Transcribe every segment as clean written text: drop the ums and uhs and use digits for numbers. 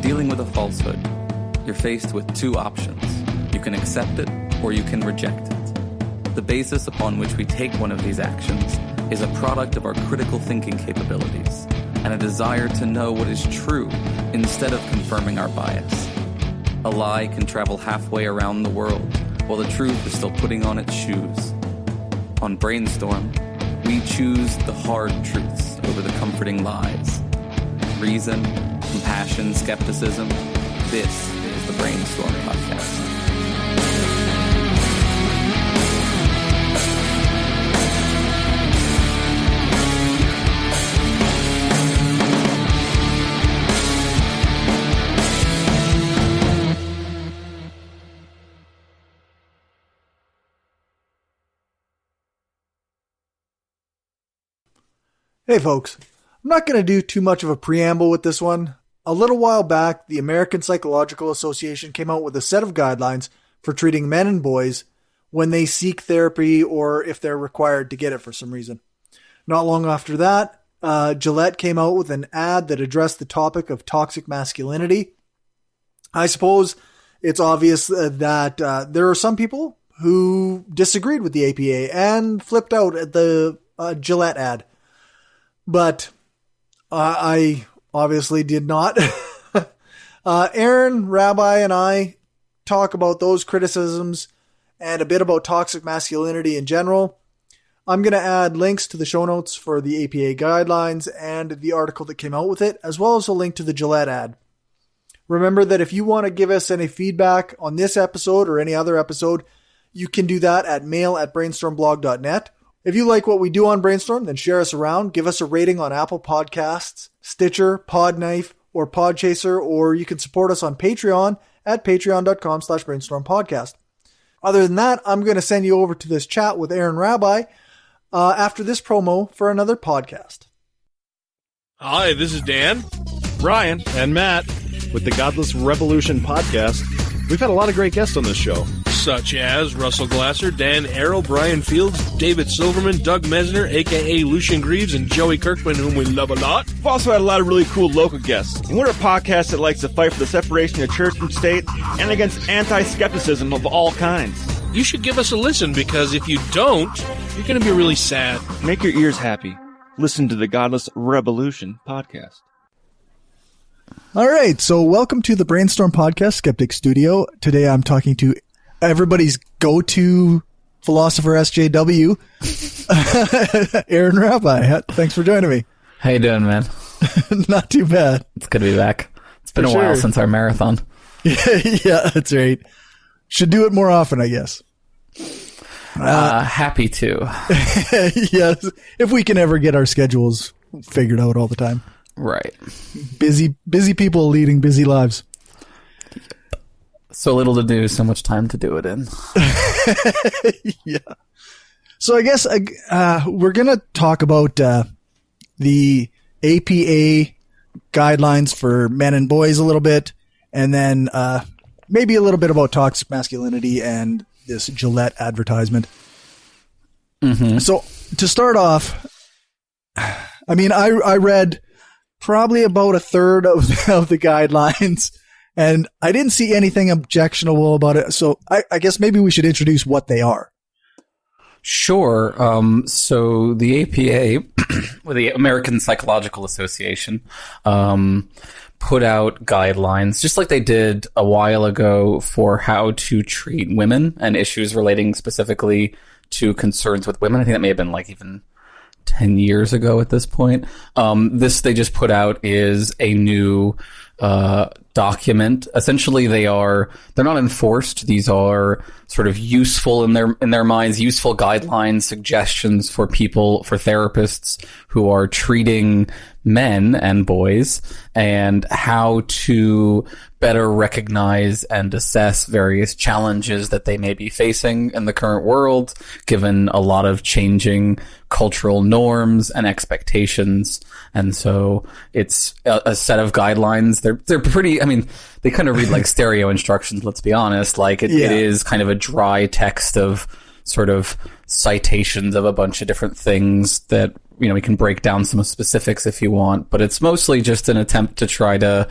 dealing with a falsehood, you're faced with two options. You can accept it or you can reject it. The basis upon which we take one of these actions is a product of our critical thinking capabilities and a desire to know what is true instead of confirming our bias. A lie can travel halfway around the world while the truth is still putting on its shoes. On Brainstorm, we choose the hard truths over the comforting lies. Reason, compassion, skepticism. This is the Brainstorm Podcast. Hey folks, I'm not going to do too much of a preamble with this one. A little while back, the American Psychological Association came out with a set of guidelines for treating men and boys when they seek therapy or if they're required to get it for some reason. Not long after that, Gillette came out with an ad that addressed the topic of toxic masculinity. I suppose it's obvious that there are some people who disagreed with the APA and flipped out at the Gillette ad. But I obviously did not. Aaron Rabi and I talk about those criticisms and a bit about toxic masculinity in general. I'm going to add links to the show notes for the APA guidelines and the article that came out with it, as well as a link to the Gillette ad. Remember that if you want to give us any feedback on this episode or any other episode, you can do that at mail@brainstormblog.net. If you like what we do on Brainstorm, then share us around. Give us a rating on Apple Podcasts, Stitcher, Podknife, or Podchaser, or you can support us on Patreon at patreon.com/brainstormpodcast. Other than that, I'm going to send you over to this chat with Aaron Rabi after this promo for another podcast. Hi, this is Dan, Brian, and Matt with the Godless Revolution podcast. We've had a lot of great guests on this show, such as Russell Glasser, Dan Arrow, Brian Fields, David Silverman, Doug Mesner, a.k.a. Lucian Greaves, and Joey Kirkman, whom we love a lot. We've also had a lot of really cool local guests. And we're a podcast that likes to fight for the separation of church and state and against anti-skepticism of all kinds. You should give us a listen, because if you don't, you're going to be really sad. Make your ears happy. Listen to the Godless Revolution podcast. All right, so welcome to the Brainstorm Podcast Skeptic Studio. Today I'm talking to everybody's go-to philosopher SJW, Aaron Rabi. Thanks for joining me. How you doing, man? Not too bad. It's good to be back. It's been a while since our marathon. Yeah, that's right. Should do it more often, I guess. Happy to. Yes, if we can ever get our schedules figured out all the time. Right. Busy people leading busy lives. So little to do, so much time to do it in. Yeah. So I guess we're going to talk about the APA guidelines for men and boys a little bit, and then maybe a little bit about toxic masculinity and this Gillette advertisement. Mm-hmm. So to start off, I mean, I read probably about a third of the guidelines, and I didn't see anything objectionable about it. So I guess maybe we should introduce what they are. Sure. So the APA, or the American Psychological Association, put out guidelines, just like they did a while ago, for how to treat women and issues relating specifically to concerns with women. I think that may have been like even 10 years ago at this point. This they just put out is a new document. Essentially, they're not enforced. These are sort of useful in their minds, useful guidelines, suggestions for people, for therapists who are treating men and boys, and how to better recognize and assess various challenges that they may be facing in the current world, given a lot of changing cultural norms and expectations. And so it's a set of guidelines. They're pretty, I mean, they kind of read like stereo instructions, let's be honest. Like it is kind of a dry text of sort of citations of a bunch of different things that, we can break down some specifics if you want, but it's mostly just an attempt to try to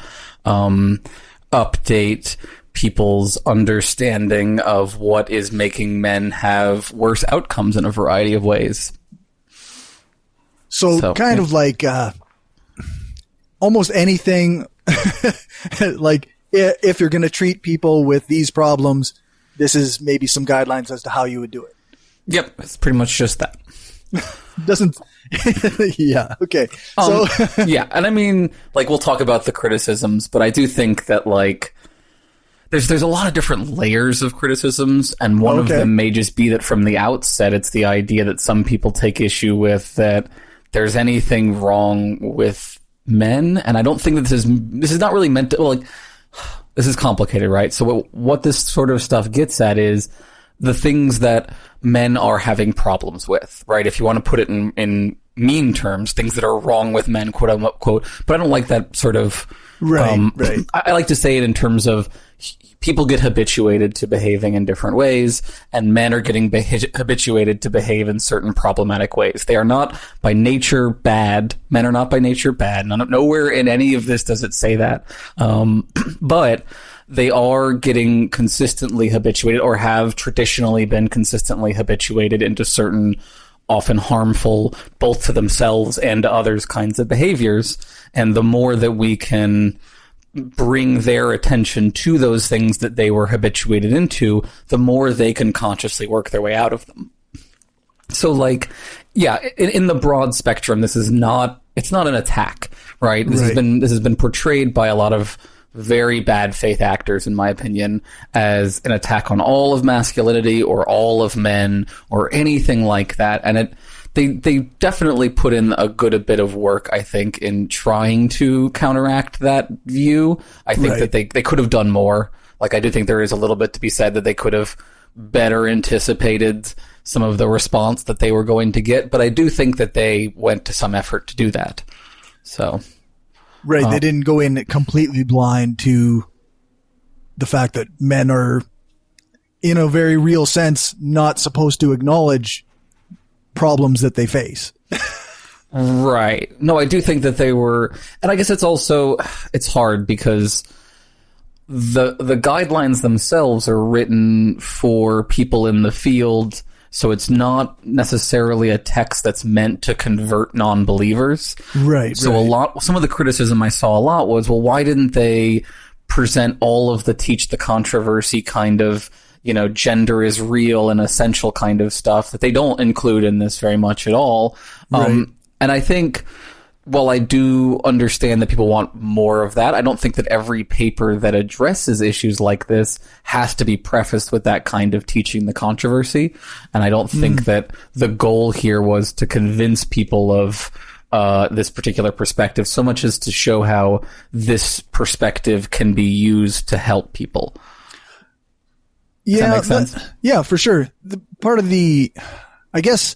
update people's understanding of what is making men have worse outcomes in a variety of ways. So kind of like almost anything, like if you're going to treat people with these problems, this is maybe some guidelines as to how you would do it. Yep, it's pretty much just that. Doesn't yeah, okay. So yeah, and I mean, like, we'll talk about the criticisms, but I do think that, like, there's a lot of different layers of criticisms, and one of them may just be that from the outset, it's the idea that some people take issue with that there's anything wrong with men, and I don't think that this is not really meant to, well, like, this is complicated, right? So what this sort of stuff gets at is the things that men are having problems with, right? If you want to put it in mean terms, things that are wrong with men, quote unquote. But I don't like that sort of, right. I like to say it in terms of people get habituated to behaving in different ways, and men are getting habituated to behave in certain problematic ways. They are not by nature bad. Men are not by nature bad. Nowhere in any of this does it say that. But they are getting consistently habituated, or have traditionally been consistently habituated into certain often harmful, both to themselves and to others, kinds of behaviors. And the more that we can bring their attention to those things that they were habituated into, the more they can consciously work their way out of them. So, like, yeah, in the broad spectrum, it's not an attack, right? This has been portrayed by a lot of very bad faith actors, in my opinion, as an attack on all of masculinity or all of men or anything like that. And they definitely put in a bit of work, I think, in trying to counteract that view. I think that they could have done more. Like, I do think there is a little bit to be said that they could have better anticipated some of the response that they were going to get. But I do think that they went to some effort to do that. So... Right, they didn't go in completely blind to the fact that men are, in a very real sense, not supposed to acknowledge problems that they face. Right. No, I do think that they were, and I guess it's hard because the guidelines themselves are written for people in the field. So it's not necessarily a text that's meant to convert non-believers. Right. So some of the criticism I saw a lot was, well, why didn't they present all of the teach the controversy kind of, gender is real and essential kind of stuff that they don't include in this very much at all. Right. And I think, while I do understand that people want more of that, I don't think that every paper that addresses issues like this has to be prefaced with that kind of teaching the controversy. And I don't think that the goal here was to convince people of this particular perspective so much as to show how this perspective can be used to help people. Does that make sense? Yeah, for sure. I guess,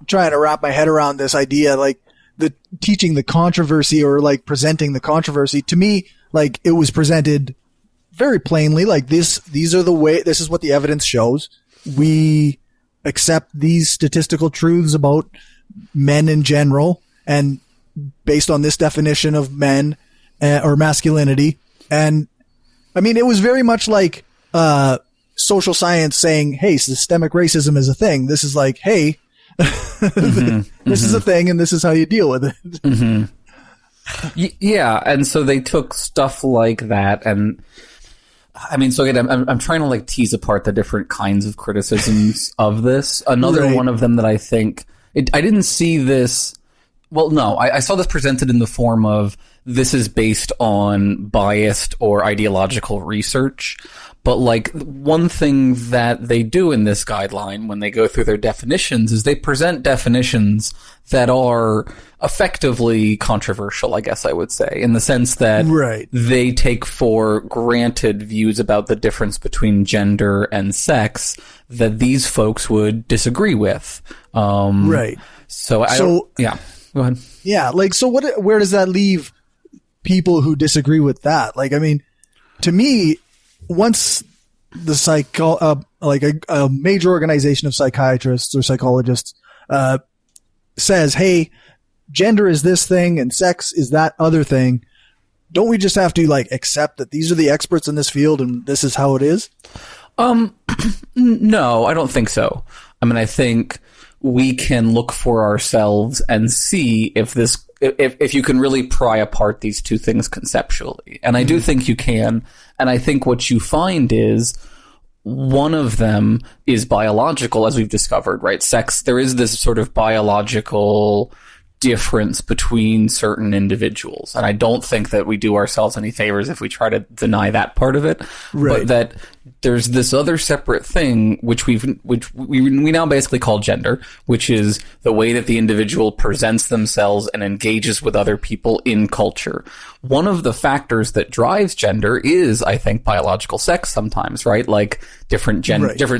trying to wrap my head around this idea, like, the teaching the controversy, or like presenting the controversy, to me, like, it was presented very plainly, like, this is what the evidence shows. We accept these statistical truths about men in general, and based on this definition of men or masculinity. And I mean, it was very much like social science saying, hey, systemic racism is a thing. This is like, hey, this is a thing, and this is how you deal with it. Yeah, and so they took stuff like that, and I mean, so again, I'm trying to, like, tease apart the different kinds of criticisms of this. Another one of them that I think I didn't see this. Well, no, I saw this presented in the form of, this is based on biased or ideological research. But, like, one thing that they do in this guideline when they go through their definitions is they present definitions that are effectively controversial, I guess I would say, in the sense that they take for granted views about the difference between gender and sex that these folks would disagree with. So yeah, go ahead. Yeah, like, so where does that leave people who disagree with that? Like, I mean, to me, once a major organization of psychiatrists or psychologists says, hey, gender is this thing and sex is that other thing, don't we just have to like accept that these are the experts in this field and this is how it is? No, I don't think so. I mean, I think we can look for ourselves and see if you can really pry apart these two things conceptually. And I do think you can. And I think what you find is one of them is biological, as we've discovered, right? Sex, there is this sort of biological difference between certain individuals. And I don't think that we do ourselves any favors if we try to deny that part of it. Right. But that there's this other separate thing which we now basically call gender, which is the way that the individual presents themselves and engages with other people in culture. One of the factors that drives gender is, I think, biological sex sometimes, right? Like different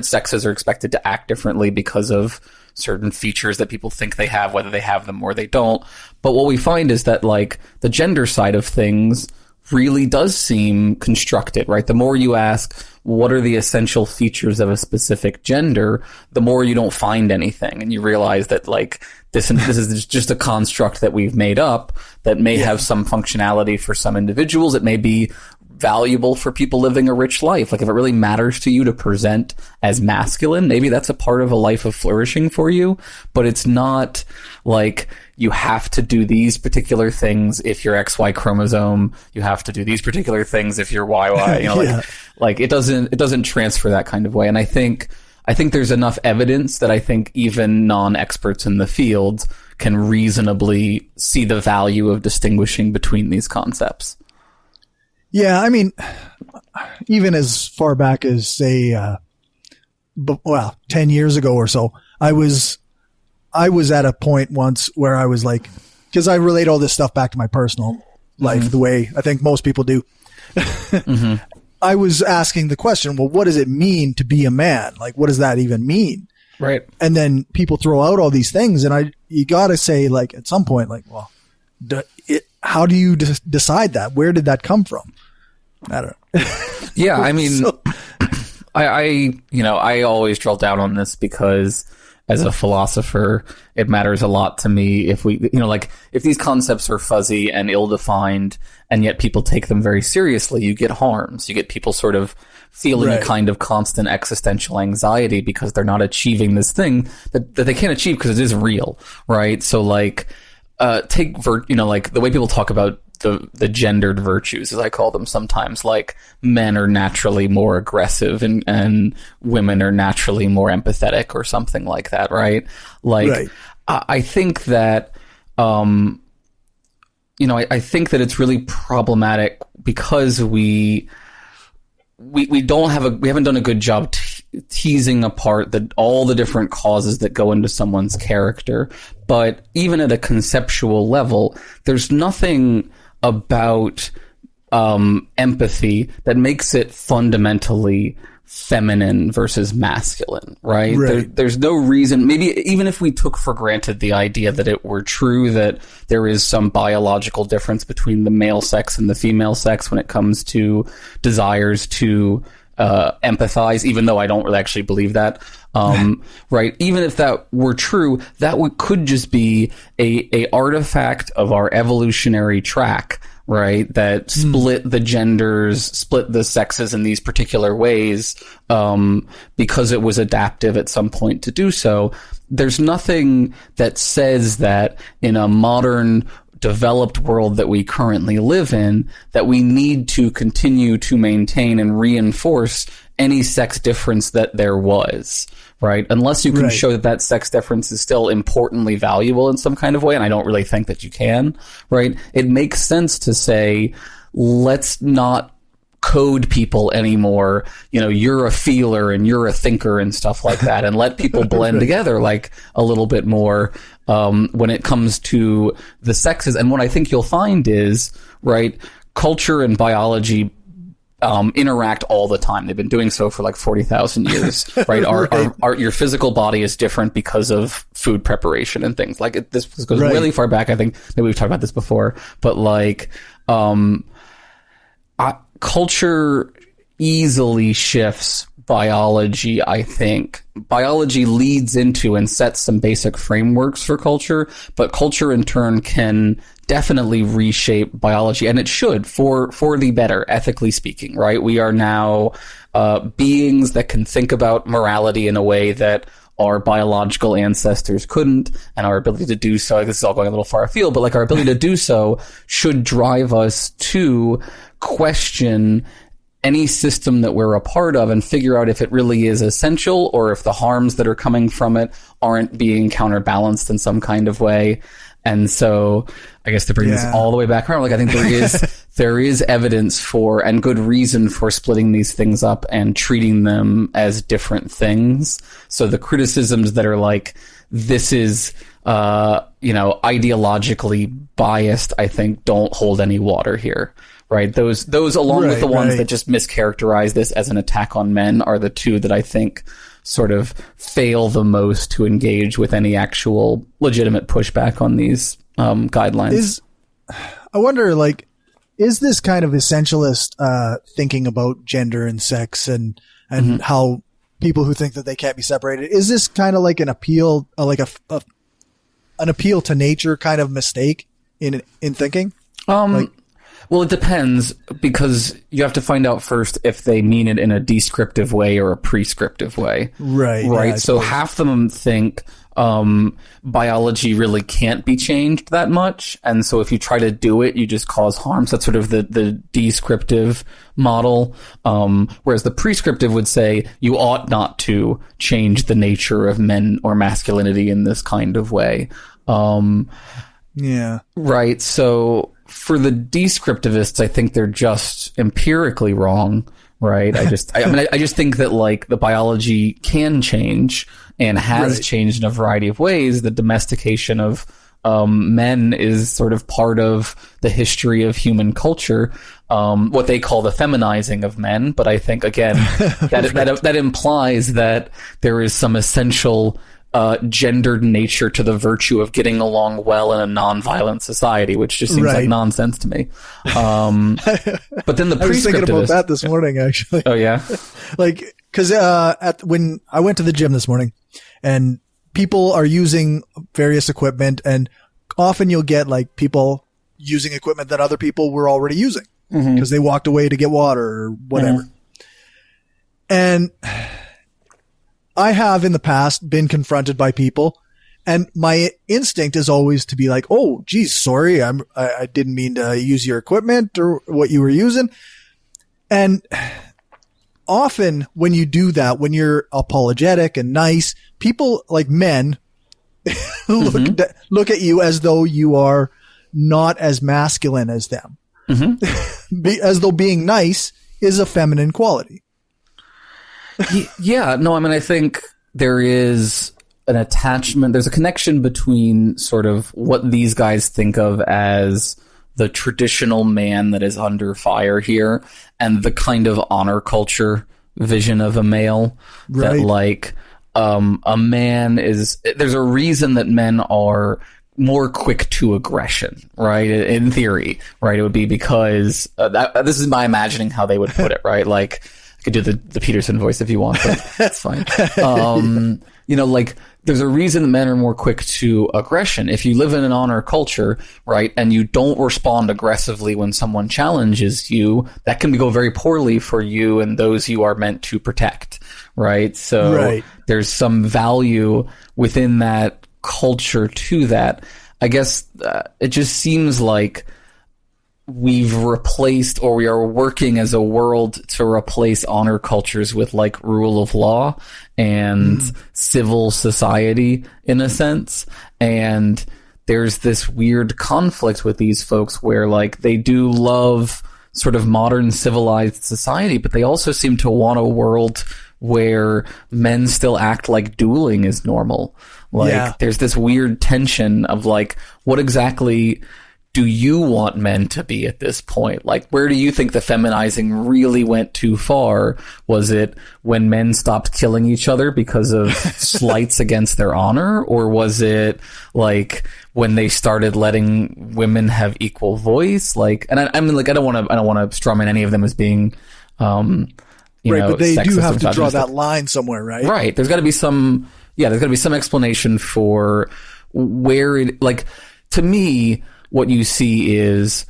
sexes are expected to act differently because of certain features that people think they have, whether they have them or they don't. But what we find is that, like, the gender side of things really does seem constructed, right? The more you ask, what are the essential features of a specific gender, the more you don't find anything. And you realize that, like, this is just a construct that we've made up that may have some functionality for some individuals. It may be valuable for people living a rich life. Like, if it really matters to you to present as masculine, maybe that's a part of a life of flourishing for you, but it's not like you have to do these particular things if you're XY chromosome, you have to do these particular things if you're YY, you know, like it doesn't transfer that kind of way. And I think there's enough evidence that I think even non-experts in the field can reasonably see the value of distinguishing between these concepts. Yeah, I mean, even as far back as, say, 10 years ago or so, I was at a point once where I was like, because I relate all this stuff back to my personal life, the way I think most people do. I was asking the question, well, what does it mean to be a man? Like, what does that even mean? Right. And then people throw out all these things, and you got to say, like, at some point, like, well, how do you decide that? Where did that come from? I don't know. Yeah, I mean, I always drill down on this because as a philosopher, it matters a lot to me if we, like, if these concepts are fuzzy and ill-defined and yet people take them very seriously, you get harms. You get people sort of feeling a kind of constant existential anxiety because they're not achieving this thing that they can't achieve because it is real, right? So, like, take like the way people talk about the gendered virtues, as I call them sometimes, like men are naturally more aggressive and women are naturally more empathetic or something like that, right? Like, I think that, I think that it's really problematic because we haven't done a good job teasing apart all the different causes that go into someone's character. But even at a conceptual level, there's nothing about empathy that makes it fundamentally feminine versus masculine, right? There's no reason, maybe even if we took for granted the idea that it were true that there is some biological difference between the male sex and the female sex when it comes to desires to empathize, even though I don't really actually believe that. Right. Even if that were true, that could just be a artifact of our evolutionary track, right? That split the genders, split the sexes in these particular ways, because it was adaptive at some point to do so. There's nothing that says that in a modern developed world that we currently live in, that we need to continue to maintain and reinforce any sex difference that there was, right? Unless you can show that sex difference is still importantly valuable in some kind of way, and I don't really think that you can, right? It makes sense to say, let's not code people anymore. You're a feeler and you're a thinker and stuff like that, and let people blend together like a little bit more when it comes to the sexes. And what I think you'll find is, right, culture and biology interact all the time. They've been doing so for like 40,000 years, right? Your physical body is different because of food preparation and things like it. This goes really far back. I think maybe we've talked about this before, but like, culture easily shifts biology, I think. Biology leads into and sets some basic frameworks for culture, but culture in turn can definitely reshape biology, and it should for the better, ethically speaking, right? We are now beings that can think about morality in a way that our biological ancestors couldn't, and our ability to do so, this is all going a little far afield, but like our ability to do so should drive us to question any system that we're a part of and figure out if it really is essential or if the harms that are coming from it aren't being counterbalanced in some kind of way. And so I guess to bring this all the way back around, like I think there is evidence for and good reason for splitting these things up and treating them as different things. So the criticisms that are like, this is, ideologically biased, I think don't hold any water here. Right. Those along with the ones that just mischaracterize this as an attack on men are the two that I think sort of fail the most to engage with any actual legitimate pushback on these guidelines. I wonder, like, is this kind of essentialist thinking about gender and sex and how people who think that they can't be separated, is this kind of like an appeal, like an appeal to nature kind of mistake in thinking? Well, it depends, because you have to find out first if they mean it in a descriptive way or a prescriptive way. Right. Yeah, so half of them think biology really can't be changed that much. And so if you try to do it, you just cause harm. So that's sort of the descriptive model. Whereas the prescriptive would say you ought not to change the nature of men or masculinity in this kind of way. Right. So for the descriptivists, I think they're just empirically wrong, right? I just think that like the biology can change and has changed in a variety of ways. The domestication of men is sort of part of the history of human culture, what they call the feminizing of men. But I think, again, that implies that there is some essential gendered nature to the virtue of getting along well in a non-violent society, which just seems like nonsense to me. But then the I was thinking about that this morning, actually. Oh yeah, like because when I went to the gym this morning, and people are using various equipment, and often you'll get like people using equipment that other people were already using because they walked away to get water or whatever, and I have in the past been confronted by people, and my instinct is always to be like, "Oh, geez, sorry, I didn't mean to use your equipment or what you were using." And often when you do that, when you're apologetic and nice, people like men look at you as though you are not as masculine as them, as though being nice is a feminine quality. Yeah, no, I mean, I think there is an attachment, there's a connection between sort of what these guys think of as the traditional man that is under fire here and the kind of honor culture vision of a male. That like a man is, there's a reason that men are more quick to aggression, right? In theory, right? It would be because this is my imagining how they would put it, right? Like, I could do the Peterson voice if you want, but that's fine. Like there's a reason that men are more quick to aggression. If you live in an honor culture, right, and you don't respond aggressively when someone challenges you, that can go very poorly for you and those you are meant to protect, right? So there's some value within that culture to that. I guess it just seems like we've replaced, or we are working as a world to replace honor cultures with like rule of law and civil society in a sense. And there's this weird conflict with these folks where like they do love sort of modern civilized society, but they also seem to want a world where men still act like dueling is normal. Like there's this weird tension of like, what exactly do you want men to be at this point? Like, where do you think the feminizing really went too far? Was it when men stopped killing each other because of slights against their honor? Or was it like when they started letting women have equal voice? Like, and I mean, like, I don't want to strawman any of them as being, but they do sexist have and to draw misogynistic. that line somewhere, right? Right. There's got to be some explanation for where it, like, to me, what you see is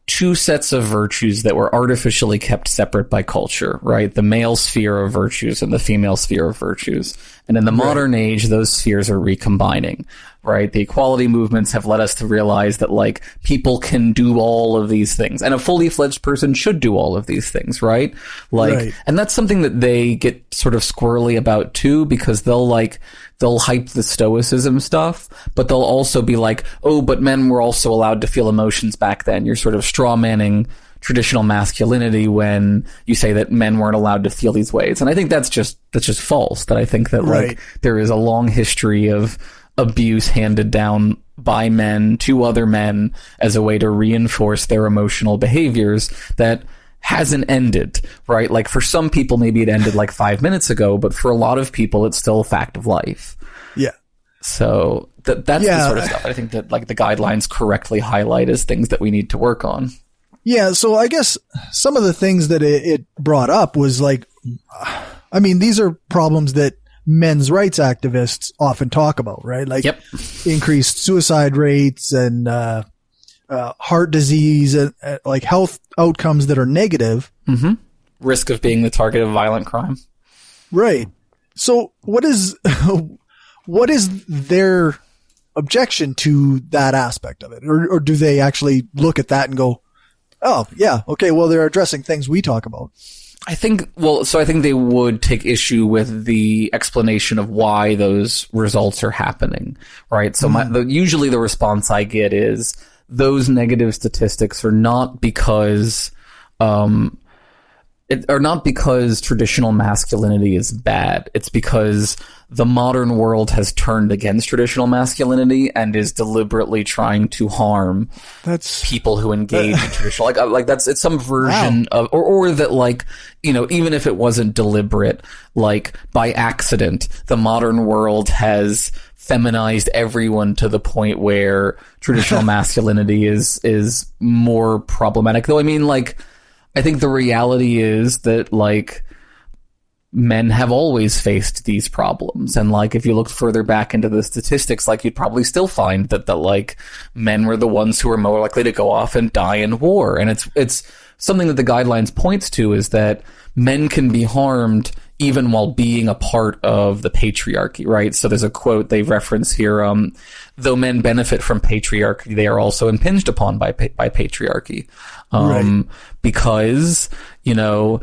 two sets of virtues that were artificially kept separate by culture, right? The male sphere of virtues and the female sphere of virtues. And in the modern age, those spheres are recombining, right? The equality movements have led us to realize that, like, people can do all of these things, and a fully fledged person should do all of these things, right? Like, and that's something that they get sort of squirrely about too, because they'll hype the stoicism stuff, but they'll also be like, oh, but men were also allowed to feel emotions back then. You're sort of straw manning traditional masculinity when you say that men weren't allowed to feel these ways. And I think that's just false. That I think that like there is a long history of abuse handed down by men to other men as a way to reinforce their emotional behaviors that hasn't ended, right? Like, for some people, maybe it ended like 5 minutes ago, but for a lot of people, it's still a fact of life. Yeah. So that's the sort of stuff I think that, like, the guidelines correctly highlight as things that we need to work on. Yeah. So I guess some of the things that it brought up was like, I mean, these are problems that men's rights activists often talk about, right? Like increased suicide rates and heart disease and like health outcomes that are negative. Mm-hmm. Risk of being the target of violent crime. Right. So what is their objection to that aspect of it? Or do they actually look at that and go, oh, yeah, okay, well, they're addressing things we talk about? I think they would take issue with the explanation of why those results are happening, right? So usually the response I get is those negative statistics are not because traditional masculinity is bad. It's because the modern world has turned against traditional masculinity and is deliberately trying to harm people who engage in traditional, it's some version of, or that, like, you know, even if it wasn't deliberate, like by accident, the modern world has feminized everyone to the point where traditional masculinity is more problematic. Though, I mean, like, I think the reality is that, like, men have always faced these problems. And, like, if you look further back into the statistics, like, you'd probably still find that like, men were the ones who were more likely to go off and die in war. And it's something that the guidelines points to, is that men can be harmed even while being a part of the patriarchy, right? So there's a quote they reference here, though men benefit from patriarchy, they are also impinged upon by patriarchy. Because, you know,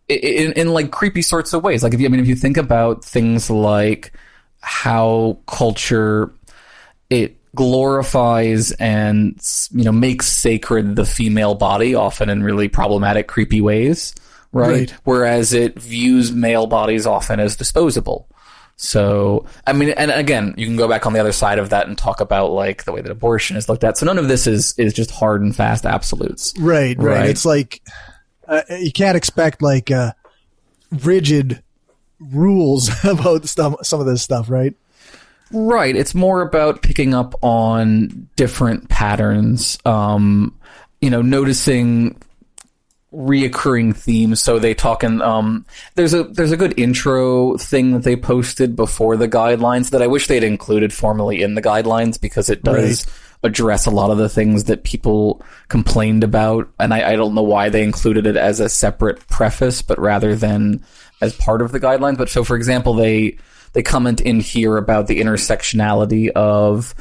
in like creepy sorts of ways. Like, if you think about things like how culture, it glorifies and, you know, makes sacred the female body, often in really problematic, creepy ways, right? Whereas it views male bodies often as disposable. So, I mean, and again, you can go back on the other side of that and talk about, like, the way that abortion is looked at. So none of this is just hard and fast absolutes. Right. It's like, you can't expect, like, rigid rules about some of this stuff, right? Right. It's more about picking up on different patterns, you know, noticing reoccurring themes. So they talk in, there's a good intro thing that they posted before the guidelines that I wish they'd included formally in the guidelines, because it does address a lot of the things that people complained about. And I don't know why they included it as a separate preface, but rather than as part of the guidelines. But so, for example, they comment in here about the intersectionality of,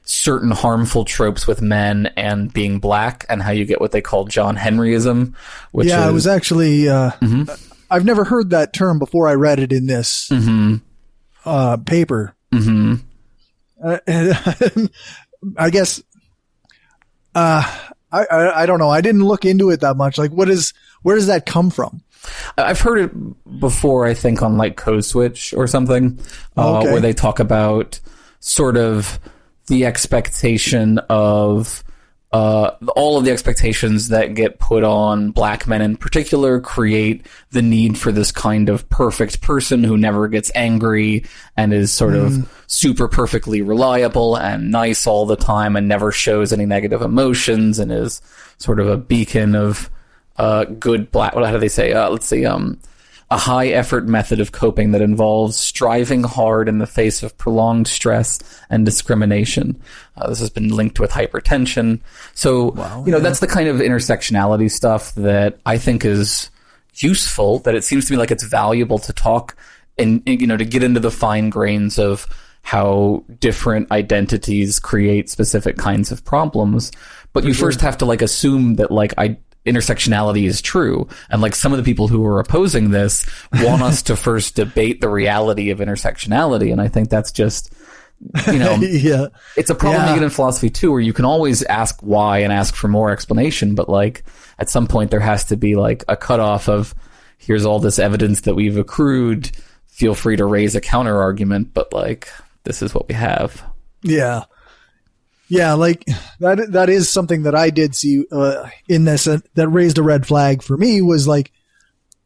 certain harmful tropes with men and being black, and how you get what they call John Henryism. Which I was actually, I've never heard that term before I read it in this paper. I guess, I don't know. I didn't look into it that much. Like, where does that come from? I've heard it before, I think, on like Code Switch or something, where they talk about sort of the expectation of all of the expectations that get put on black men in particular create the need for this kind of perfect person who never gets angry and is sort of super perfectly reliable and nice all the time and never shows any negative emotions and is sort of a beacon of good black, how do they say? Let's see, a high effort method of coping that involves striving hard in the face of prolonged stress and discrimination. This has been linked with hypertension. So, that's the kind of intersectionality stuff that I think is useful, that it seems to me like it's valuable to talk and, to get into the fine grains of how different identities create specific kinds of problems. But you first have to assume that intersectionality is true, and some of the people who are opposing this want us to first debate the reality of intersectionality, and I think that's just it's a problem you get in philosophy too, where you can always ask why and ask for more explanation, but at some point there has to be a cutoff of, here's all this evidence that we've accrued, feel free to raise a counter argument, but this is what we have. Yeah, that is something that I did see in this that raised a red flag for me, was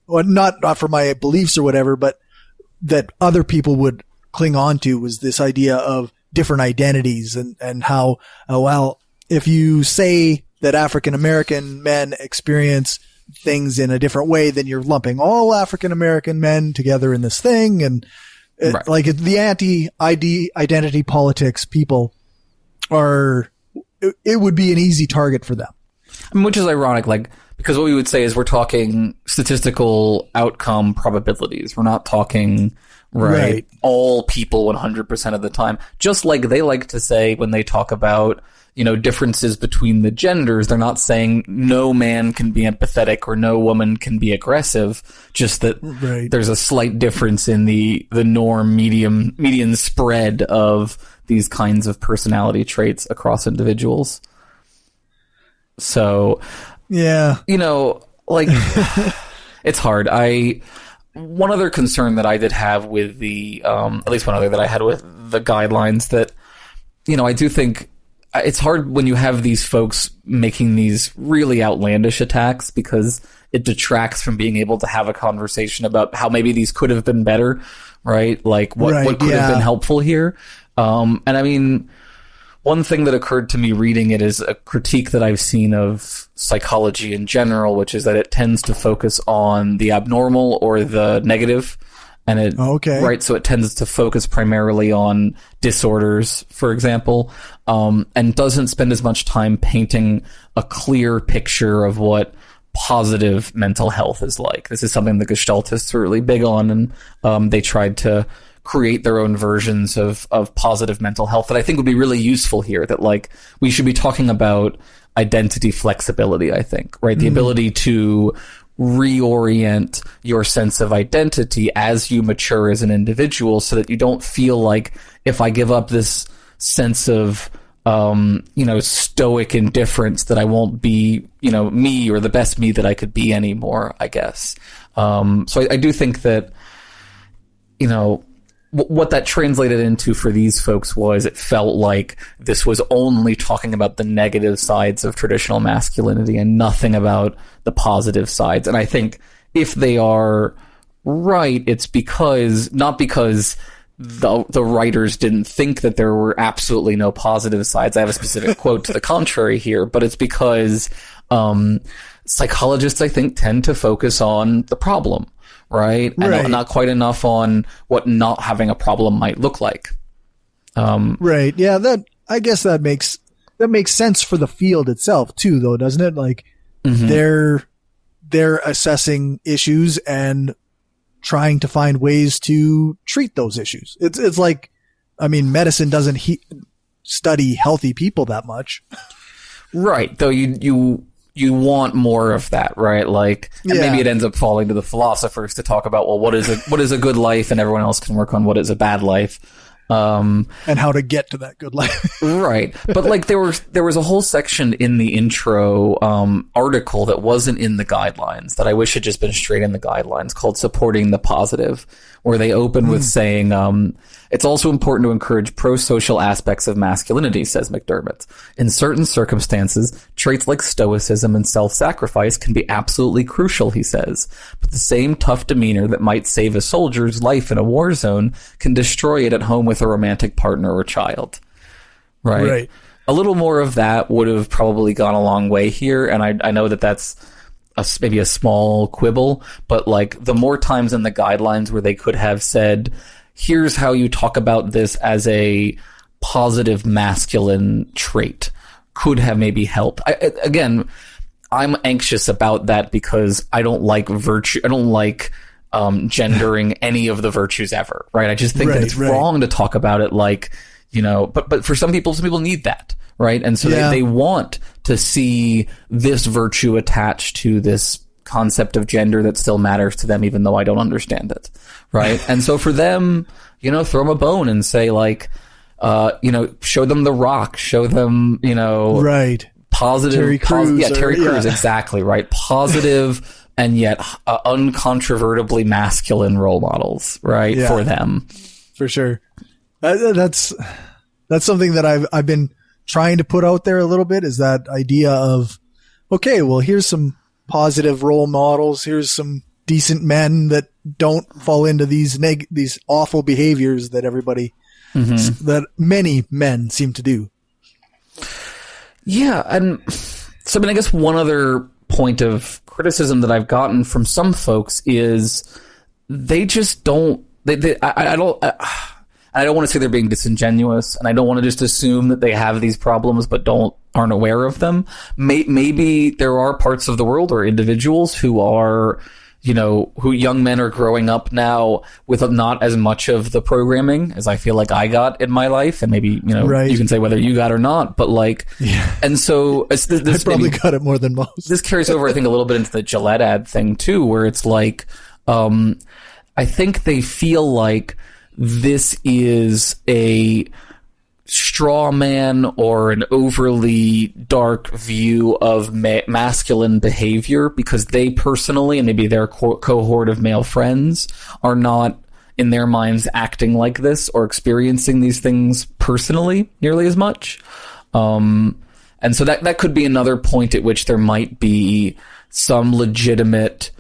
not for my beliefs or whatever, but that other people would cling on to, was this idea of different identities and how, if you say that African American men experience things in a different way, then you're lumping all African American men together in this thing, and the anti-identity politics people it would be an easy target for them. Which is ironic, because what we would say is we're talking statistical outcome probabilities. We're not talking, all people 100% of the time. Just like they like to say when they talk about, differences between the genders, they're not saying no man can be empathetic or no woman can be aggressive, just that there's a slight difference in the norm median spread of these kinds of personality traits across individuals. So, it's hard. One other concern that I did have with at least one other that I had with the guidelines, that, I do think it's hard when you have these folks making these really outlandish attacks, because it detracts from being able to have a conversation about how maybe these could have been better, right? What could have been helpful here. And I mean, one thing that occurred to me reading it is a critique that I've seen of psychology in general, which is that it tends to focus on the abnormal or the negative. And so it tends to focus primarily on disorders, for example, and doesn't spend as much time painting a clear picture of what positive mental health is like. This is something the Gestaltists are really big on, and they tried to create their own versions of positive mental health that I think would be really useful here, that we should be talking about identity flexibility, I think, right? The ability to reorient your sense of identity as you mature as an individual, so that you don't feel like, if I give up this sense of stoic indifference, that I won't be me, or the best me that I could be anymore, I guess. So I do think that what that translated into for these folks was, it felt like this was only talking about the negative sides of traditional masculinity and nothing about the positive sides. And I think if they are right, it's not because the writers didn't think that there were absolutely no positive sides. I have a specific quote to the contrary here, but it's because psychologists, I think, tend to focus on the problem. Right? And not quite enough on what not having a problem might look like. Right. Yeah, I guess that makes sense for the field itself too, though, doesn't it? They're assessing issues and trying to find ways to treat those issues. It's medicine doesn't study healthy people that much. Right. Though you want more of that, right? And maybe it ends up falling to the philosophers to talk about, well, what is a good life, and everyone else can work on what is a bad life. And how to get to that good life. Right. But there was a whole section in the intro article that wasn't in the guidelines, that I wish had just been straight in the guidelines, called Supporting the Positive, where they open with saying, it's also important to encourage pro-social aspects of masculinity, says McDermott. In certain circumstances, traits like stoicism and self-sacrifice can be absolutely crucial, he says. But the same tough demeanor that might save a soldier's life in a war zone can destroy it at home with a romantic partner or child. Right. A little more of that would have probably gone a long way here, and I know that that's maybe a small quibble, but like the more times in the guidelines where they could have said, here's how you talk about this as a positive masculine trait, could have maybe helped. Again, I'm anxious about that because I don't like virtue. I don't like gendering any of the virtues ever, right? I just think that it's wrong to talk about it like, but for some people need that, right? And so they want to see this virtue attached to this concept of gender that still matters to them, even though I don't understand it, right? And so for them, throw them a bone and say like, show them The Rock, show them, positive. Terry Crews. Terry Crews, exactly, right? Positive and yet uncontrovertibly masculine role models, right? Yeah, for them. For sure. That's something that I've been trying to put out there a little bit, is that idea of, okay, well, here's some positive role models. Here's some decent men that don't fall into these awful behaviors that that many men seem to do. Yeah. And so, I guess one other point of criticism that I've gotten from some folks is they just don't, I don't want to say they're being disingenuous, and I don't want to just assume that they have these problems but aren't aware of them. Maybe there are parts of the world or individuals who are, who young men are growing up now with not as much of the programming as I feel like I got in my life, and maybe you can say whether you got or not, but like, and so this I probably got it more than most. This carries over, I think, a little bit into the Gillette ad thing too, where it's like, I think they feel like this is a straw man or an overly dark view of masculine behavior because they personally, and maybe their cohort of male friends, are not in their minds acting like this or experiencing these things personally nearly as much. And so that could be another point at which there might be some legitimate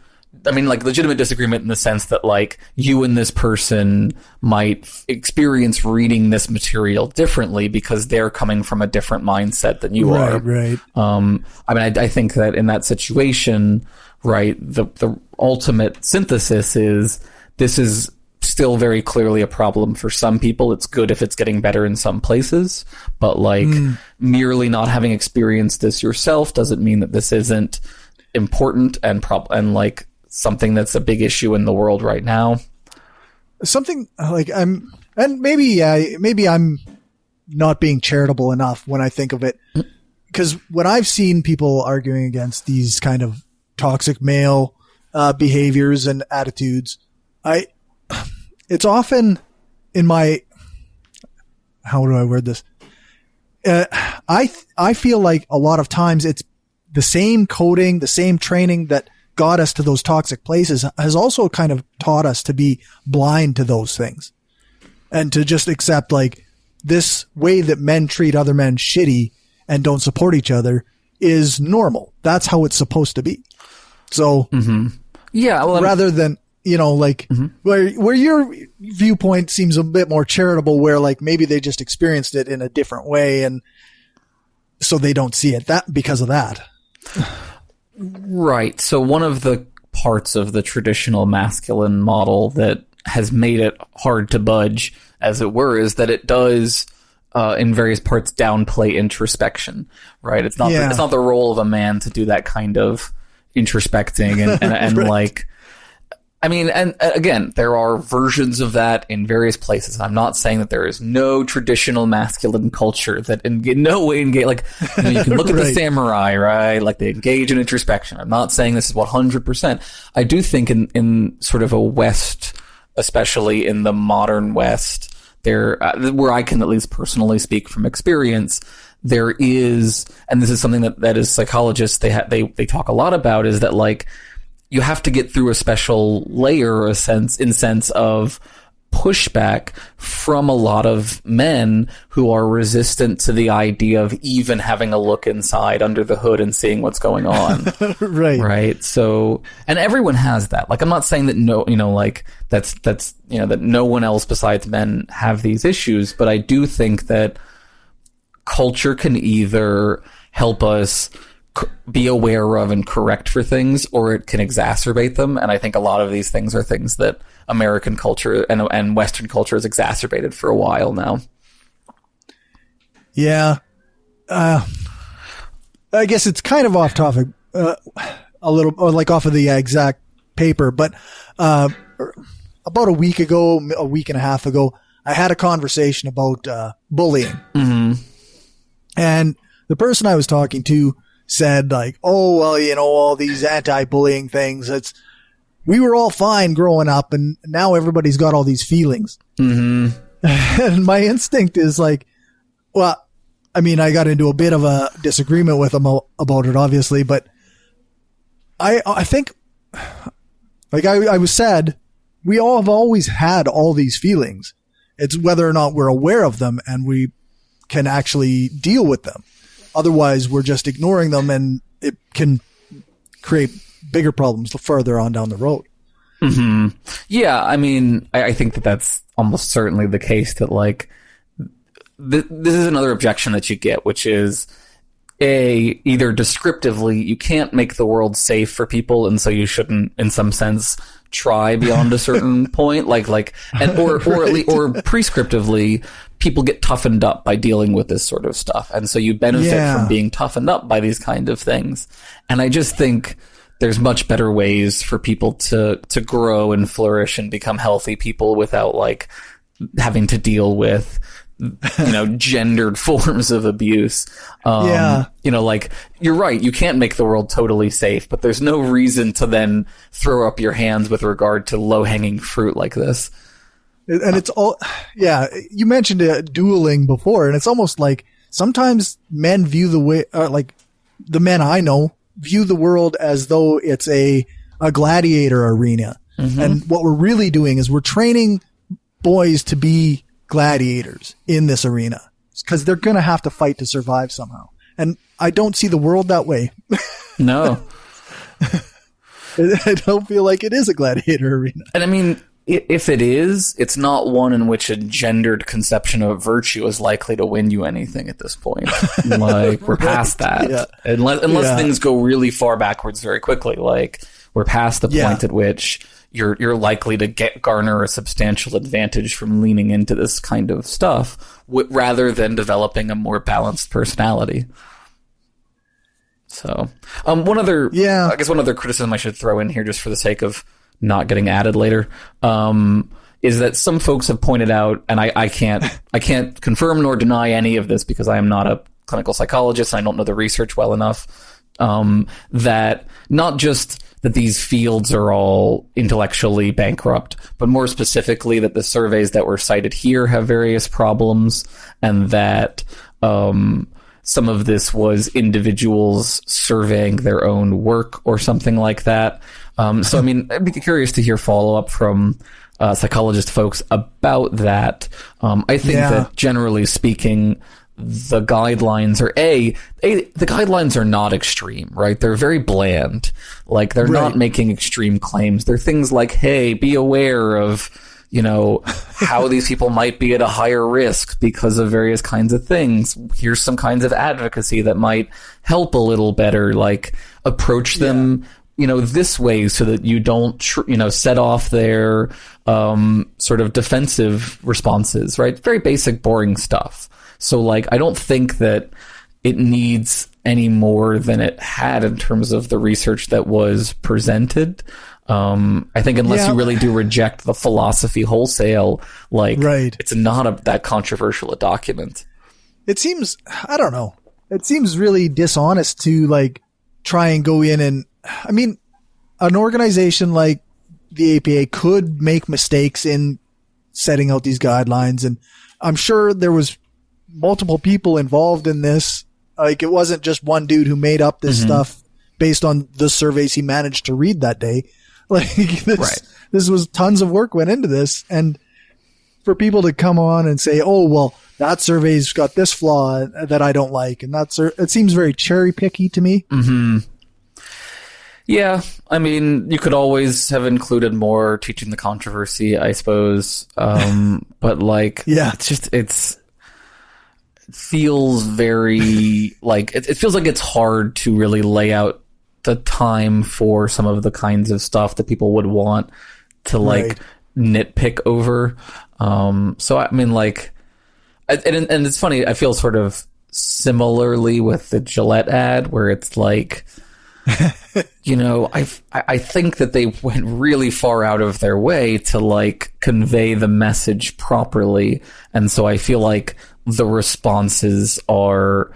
disagreement in the sense that like you and this person might experience reading this material differently because they're coming from a different mindset than you are. Right. I think that in that situation, right, the ultimate synthesis is this is still very clearly a problem for some people. It's good if it's getting better in some places, but like merely not having experienced this yourself doesn't mean that this isn't important and like something that's a big issue in the world right now. Something like maybe I'm not being charitable enough when I think of it, because when I've seen people arguing against these kind of toxic male behaviors and attitudes, it's often in my, how do I word this? I feel like a lot of times it's the same coding, the same training that got us to those toxic places has also kind of taught us to be blind to those things and to just accept like this way that men treat other men shitty and don't support each other is normal. That's how it's supposed to be. So yeah, well, rather than, where your viewpoint seems a bit more charitable, where like maybe they just experienced it in a different way and so they don't see it because of that. Right. So one of the parts of the traditional masculine model that has made it hard to budge, as it were, is that it does, in various parts, downplay introspection. Right. It's not the role of a man to do that kind of introspecting and right. Like, I mean, and again, there are versions of that in various places. I'm not saying that there is no traditional masculine culture that in no way engage. Like, you can look at the samurai, right? Like, they engage in introspection. I'm not saying this is 100%. I do think in sort of a West, especially in the modern West, there, where I can at least personally speak from experience, there is, and this is something that as psychologists they talk a lot about, is that like, you have to get through a special layer or sense of pushback from a lot of men who are resistant to the idea of even having a look inside under the hood and seeing what's going on. Right. So, and everyone has that. Like, I'm not saying that that no one else besides men have these issues, but I do think that culture can either help us be aware of and correct for things, or it can exacerbate them. And I think a lot of these things are things that American culture and Western culture has exacerbated for a while now. Yeah. I guess it's kind of off topic, a little, or like off of the exact paper, but about a week and a half ago, I had a conversation about bullying. Mm-hmm. And the person I was talking to said like, oh, well, you know, all these anti-bullying things, we were all fine growing up and now everybody's got all these feelings. Mm-hmm. And my instinct is like, well, I mean, I got into a bit of a disagreement with him about it, obviously, but I think, like I was said, we all have always had all these feelings. It's whether or not we're aware of them and we can actually deal with them. Otherwise, we're just ignoring them, and it can create bigger problems further on down the road. Mm-hmm. Yeah, I mean, I think that's almost certainly the case that, like, this is another objection that you get, which is, either descriptively, you can't make the world safe for people, and so you shouldn't, in some sense, try beyond a certain point, or prescriptively, people get toughened up by dealing with this sort of stuff, and so you benefit from being toughened up by these kind of things. And I just think there's much better ways for people to grow and flourish and become healthy people without like having to deal with, you know, gendered forms of abuse. You know, like, you're right, you can't make the world totally safe, but there's no reason to then throw up your hands with regard to low-hanging fruit like this. And it's all, you mentioned dueling before, and it's almost like sometimes men view the way, like the men I know view the world as though it's a gladiator arena. Mm-hmm. And what we're really doing is we're training boys to be gladiators in this arena because they're going to have to fight to survive somehow. And I don't see the world that way. No. I don't feel like it is a gladiator arena. And I mean, if it is, it's not one in which a gendered conception of virtue is likely to win you anything at this point. Like, we're past that. Yeah. Unless things go really far backwards very quickly. Like, we're past the point at which you're likely to garner a substantial advantage from leaning into this kind of stuff rather than developing a more balanced personality. So, one other criticism I should throw in here just for the sake of not getting added later, is that some folks have pointed out, and I can't confirm nor deny any of this because I am not a clinical psychologist and I don't know the research well enough, that not just that these fields are all intellectually bankrupt, but more specifically that the surveys that were cited here have various problems, and that some of this was individuals surveying their own work or something like that. So, I mean, I'd be curious to hear follow-up from psychologist folks about that. I think that generally speaking, the guidelines are the guidelines are not extreme, right? They're very bland. Like, they're not making extreme claims. They're things like, hey, be aware of, you know, how these people might be at a higher risk because of various kinds of things. Here's some kinds of advocacy that might help a little better, like approach them, you know, this way so that you don't, set off their sort of defensive responses, right? Very basic, boring stuff. So, like, I don't think that it needs any more than it had in terms of the research that was presented. I think unless you really do reject the philosophy wholesale, like, it's not that controversial a document. It seems, I don't know, it seems really dishonest to, like, try and go in and, I mean, an organization like the APA could make mistakes in setting out these guidelines, and I'm sure there was multiple people involved in this. Like, it wasn't just one dude who made up this stuff based on the surveys he managed to read that day. Like, this was tons of work went into this, and for people to come on and say, oh, well, that survey's got this flaw that I don't like, and it seems very cherry picky to me. Mm-hmm. Yeah, I mean, you could always have included more teaching the controversy, I suppose. But, like, it's feels very like it feels like it's hard to really lay out the time for some of the kinds of stuff that people would want to like nitpick over. So I mean, like, and it's funny. I feel sort of similarly with the Gillette ad, where it's like, you know, I think that they went really far out of their way to like convey the message properly, and so I feel like the responses are,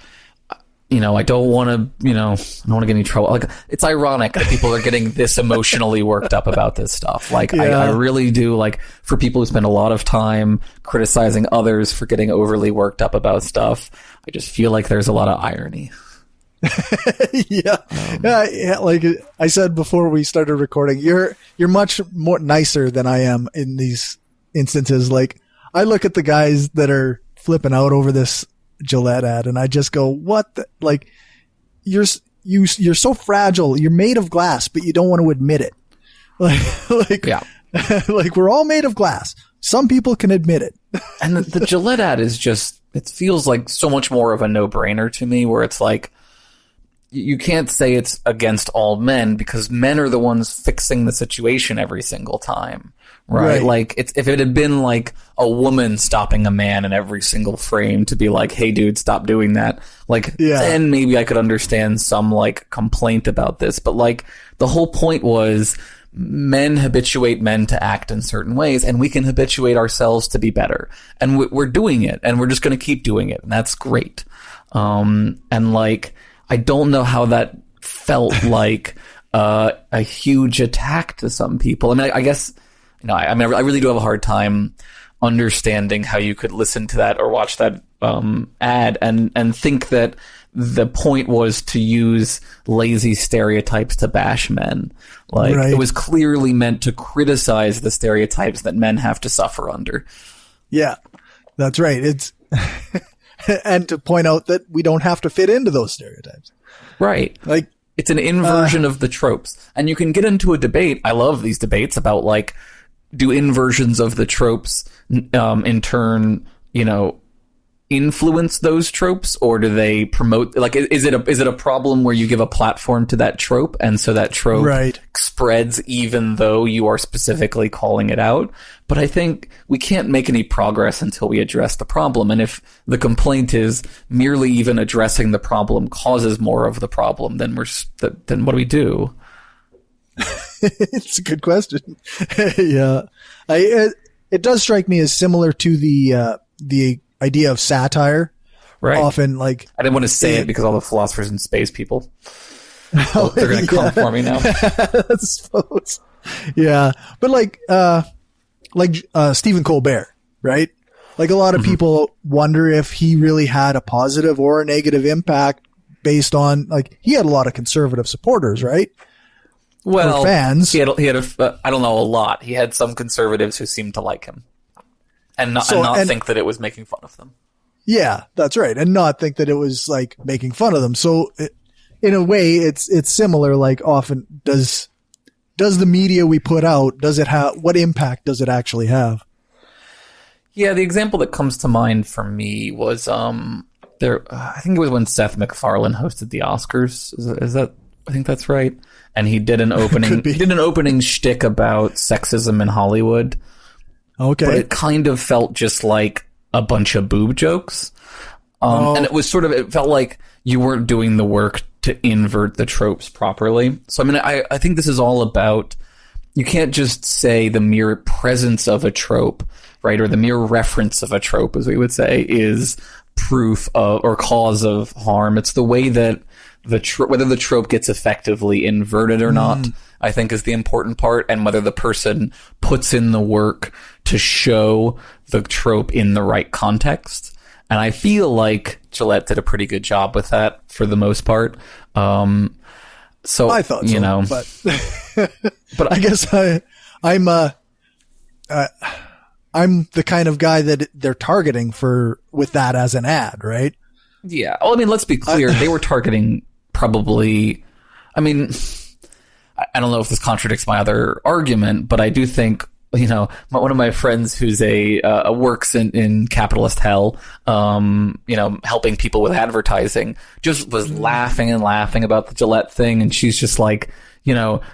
you know, I don't want to get any trouble. Like, it's ironic that people are getting this emotionally worked up about this stuff. Like, I really do. Like, for people who spend a lot of time criticizing others for getting overly worked up about stuff, I just feel like there's a lot of irony. Yeah. Like I said before we started recording, you're much more nicer than I am in these instances. Like, I look at the guys that are flipping out over this Gillette ad, and I just go, "What? Like, you're so fragile. You're made of glass, but you don't want to admit it. Like we're all made of glass. Some people can admit it." And the Gillette ad is just, it feels like so much more of a no-brainer to me, where it's like, you can't say it's against all men because men are the ones fixing the situation every single time, right? Like, if it had been like a woman stopping a man in every single frame to be like, "Hey, dude, stop doing that," like, then maybe I could understand some like complaint about this. But like, the whole point was men habituate men to act in certain ways, and we can habituate ourselves to be better, and we're doing it, and we're just going to keep doing it, and that's great. And like, I don't know how that felt like a huge attack to some people. I mean, I guess, you know, I really do have a hard time understanding how you could listen to that or watch that ad and think that the point was to use lazy stereotypes to bash men. Like, it was clearly meant to criticize the stereotypes that men have to suffer under. Yeah, that's right. It's and to point out that we don't have to fit into those stereotypes. Right. Like, it's an inversion of the tropes. And you can get into a debate. I love these debates about, like, do inversions of the tropes in turn, you know, influence those tropes, or do they promote, like, is it a problem where you give a platform to that trope, and so that trope spreads even though you are specifically calling it out? But I think we can't make any progress until we address the problem. And if the complaint is merely even addressing the problem causes more of the problem, then then what do we do? It's a good question. Yeah, it does strike me as similar to the idea of satire. Right. Often, like, I didn't want to say it because all the philosophers in space people, they're going to come for me now. I suppose. Yeah, but like Stephen Colbert, right? Like, a lot of people wonder if he really had a positive or a negative impact based on, like, he had a lot of conservative supporters, right? Well, or fans. He had I don't know, a lot. He had some conservatives who seemed to like him. And not think that it was making fun of them. Yeah, that's right. And not think that it was like making fun of them. So in a way, it's similar. Like, often does the media we put out, what impact does it actually have? Yeah, the example that comes to mind for me was I think it was when Seth MacFarlane hosted the Oscars. Is that, I think that's right. And he did an opening shtick about sexism in Hollywood. Okay. But it kind of felt just like a bunch of boob jokes. And it was it felt like you weren't doing the work to invert the tropes properly. So, I mean, I think this is all about, you can't just say the mere presence of a trope, right? Or the mere reference of a trope, as we would say, is proof of, or cause of harm. It's the way that whether the trope gets effectively inverted or not, I think, is the important part, and whether the person puts in the work to show the trope in the right context. And I feel like Gillette did a pretty good job with that for the most part. So I thought, you know, but I guess I'm the kind of guy that they're targeting with that as an ad, right? Yeah. Well, I mean, let's be clear. They were targeting probably, I mean, I don't know if this contradicts my other argument, but I do think one of my friends who's works in capitalist hell, helping people with advertising, just was laughing and laughing about the Gillette thing. And she's just like,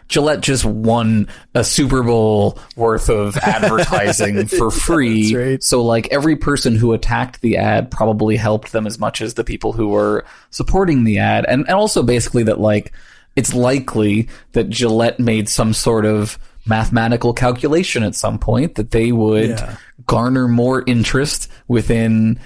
Gillette just won a Super Bowl worth of advertising for free. That's right. So like every person who attacked the ad probably helped them as much as the people who were supporting the ad. And also basically that like, it's likely that Gillette made some sort of mathematical calculation at some point that they would garner more interest within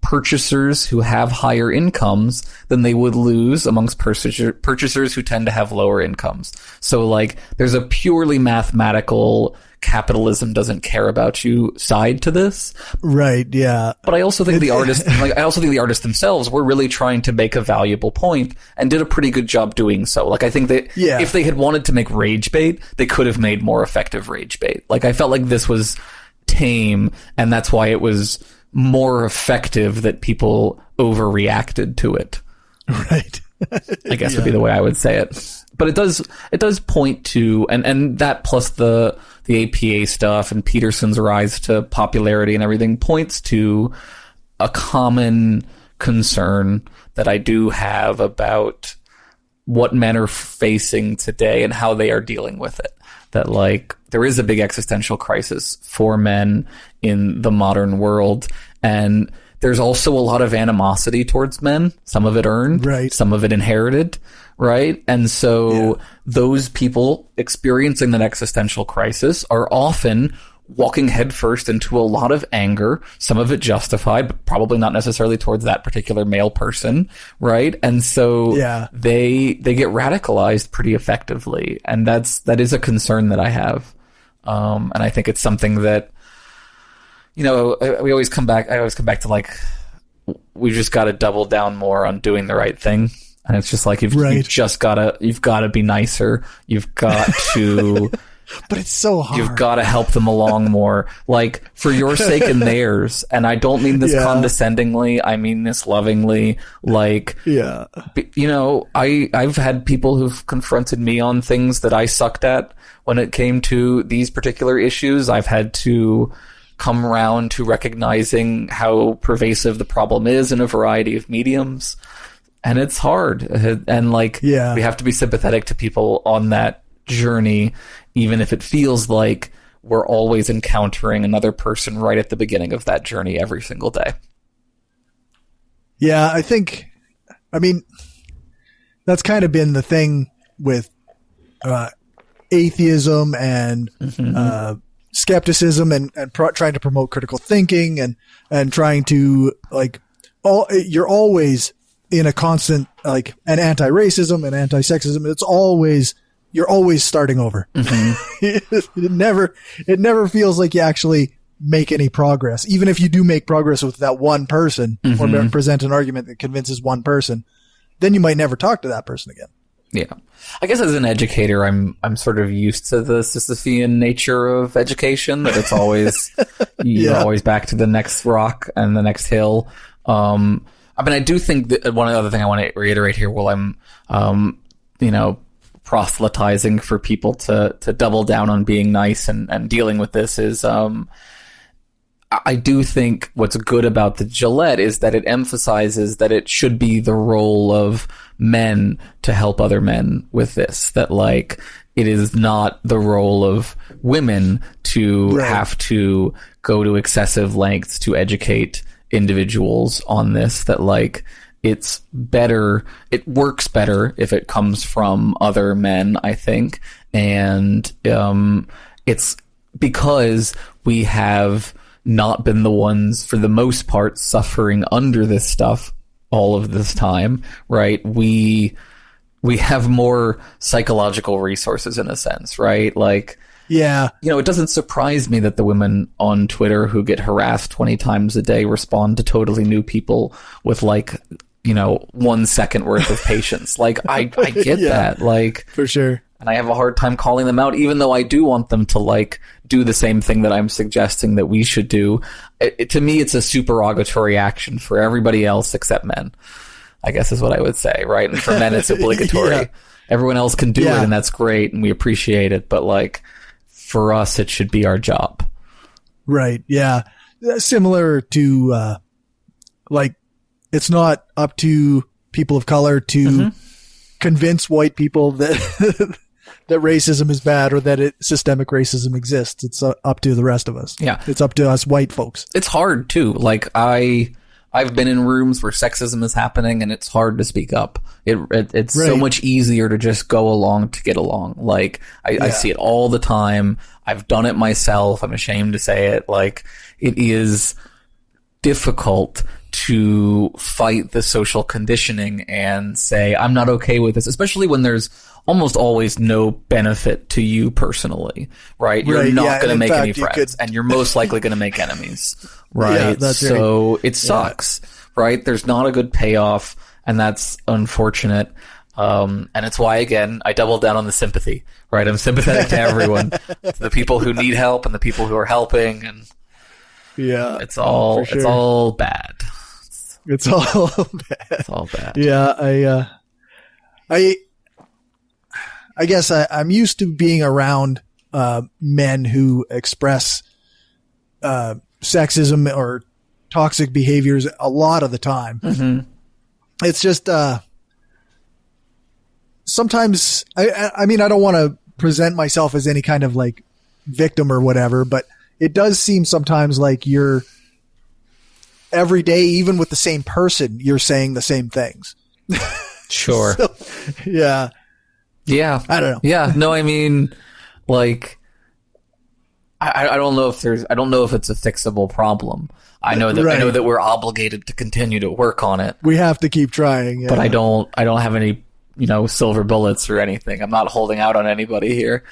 purchasers who have higher incomes than they would lose amongst purchasers who tend to have lower incomes. So like there's a purely mathematical capitalism doesn't care about you side to this. Right, yeah. But I also think the artists themselves were really trying to make a valuable point and did a pretty good job doing so. Like I think that if they had wanted to make rage bait, they could have made more effective rage bait. Like I felt like this was tame, and that's why it was more effective that people overreacted to it. Right. I guess would be the way I would say it. But it does point to, and that plus the APA stuff and Peterson's rise to popularity and everything points to a common concern that I do have about what men are facing today and how they are dealing with it. That like there is a big existential crisis for men in the modern world, and there's also a lot of animosity towards men, some of it earned, right, some of it inherited, right? And so those people experiencing that existential crisis are often walking headfirst into a lot of anger, some of it justified, but probably not necessarily towards that particular male person, right? And so they get radicalized pretty effectively, and that is a concern that I have. And I think it's something that, I always come back to like, we've just got to double down more on doing the right thing. And it's just like, you've got to be nicer. You've got to, but it's so hard. You've got to help them along more, like for your sake and theirs. And I don't mean this condescendingly. I mean this lovingly. Like, I've had people who've confronted me on things that I sucked at when it came to these particular issues. I've had to come around to recognizing how pervasive the problem is in a variety of mediums. And it's hard. And we have to be sympathetic to people on that journey, even if it feels like we're always encountering another person right at the beginning of that journey every single day. Yeah, I mean, that's kind of been the thing with atheism and skepticism and trying to promote critical thinking and trying to you're always in a constant an anti-racism and anti-sexism. You're always starting over. It never feels like you actually make any progress. Even if you do make progress with that one person or present an argument that convinces one person, then you might never talk to that person again. Yeah. I guess as an educator, I'm sort of used to the Sisyphean nature of education, that it's always, you're always back to the next rock and the next hill. I mean, I do think that one other thing I want to reiterate here while I'm, proselytizing for people to double down on being nice and dealing with this is, I do think what's good about the Gillette is that it emphasizes that it should be the role of men to help other men with this. That it is not the role of women to have to go to excessive lengths to educate individuals on this. That it's better, it works better if it comes from other men, I think. And it's because we have not been the ones, for the most part, suffering under this stuff all of this time, right? We have more psychological resources in a sense, right? It doesn't surprise me that the women on Twitter who get harassed 20 times a day respond to totally new people with 1 second worth of patience. I get that. For sure. And I have a hard time calling them out, even though I do want them to do the same thing that I'm suggesting that we should do. To me, it's a supererogatory action for everybody else except men, I guess is what I would say, right? And for men, it's obligatory. Everyone else can do it, and that's great, and we appreciate it. But for us, it should be our job. Right. Yeah. Similar to, like, it's not up to people of color to convince white people that that racism is bad or that systemic racism exists. It's up to the rest of us. Yeah. It's up to us white folks. It's hard too. Like I've been in rooms where sexism is happening and it's hard to speak up. It's so much easier to just go along to get along. Like I see it all the time. I've done it myself. I'm ashamed to say it. Like, it is difficult to fight the social conditioning and say, I'm not okay with this, especially when there's almost always no benefit to you personally, right? You're not going to make any friends and you're most likely going to make enemies, right? Yeah, that's so right. It sucks, right? There's not a good payoff, and that's unfortunate. And it's why, again, I double down on the sympathy, right? I'm sympathetic to everyone, to the people who need help and the people who are helping, and it's all sure. it's all bad. It's all bad. It's all bad. Yeah, I guess I'm used to being around men who express sexism or toxic behaviors a lot of the time. Mm-hmm. It's just sometimes I mean, I don't want to present myself as any kind of like victim or whatever, but it does seem sometimes like you're every day, even with the same person, you're saying the same things. Sure. So, yeah. Yeah. I don't know. Yeah. No, I mean, like, I don't know if it's a fixable problem. I know that we're obligated to continue to work on it. We have to keep trying. Yeah. But I don't have any, silver bullets or anything. I'm not holding out on anybody here.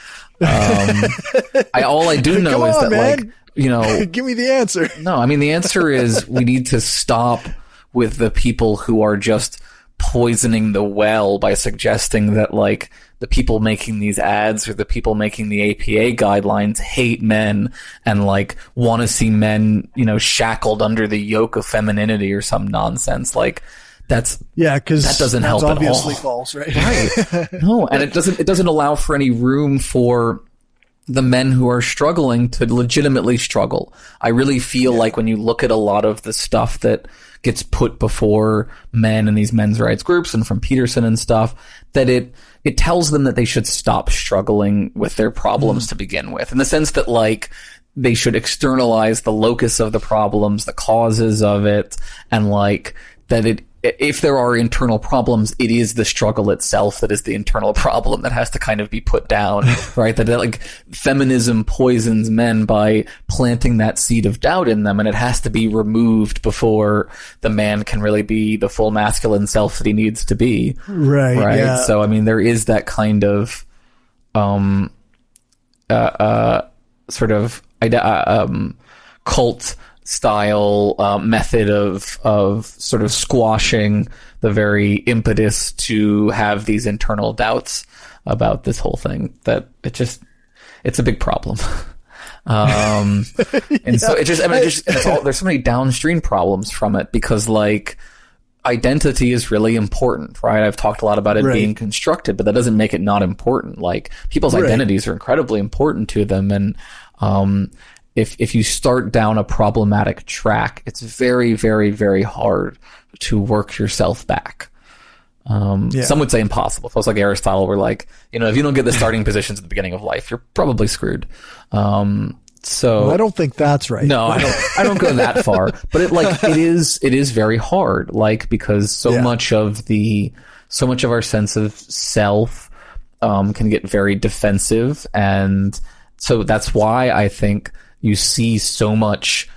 All I do know is that, man. Like, give me the answer. No, I mean, the answer is we need to stop with the people who are just poisoning the well by suggesting that, like, the people making these ads or the people making the APA guidelines hate men and, like, want to see men, shackled under the yoke of femininity or some nonsense. Like, because that doesn't help at all. Obviously false, right? Right. No, and it doesn't allow for any room for the men who are struggling to legitimately struggle. I really feel like when you look at a lot of the stuff that gets put before men in these men's rights groups and from Peterson and stuff, that it tells them that they should stop struggling with their problems to begin with, in the sense that, like, they should externalize the locus of the problems, the causes of it, and, like, that if there are internal problems, it is the struggle itself that is the internal problem that has to kind of be put down, right? That like, feminism poisons men by planting that seed of doubt in them, and it has to be removed before the man can really be the full masculine self that he needs to be. Right. Yeah. So, I mean, there is that kind of, sort of, cult style method of sort of squashing the very impetus to have these internal doubts about this whole thing, that it's a big problem. And so there's so many downstream problems from it, because, like, identity is really important, right? I've talked a lot about it being constructed, but that doesn't make it not important. Like, people's identities are incredibly important to them, and if you start down a problematic track, it's very, very, very hard to work yourself back. Some would say impossible. Folks like Aristotle were like, if you don't get the starting positions at the beginning of life, you're probably screwed. So I don't think that's right. No, I don't go that far. But it is very hard, like, because so much of our sense of self can get very defensive, and so that's why I think you see so much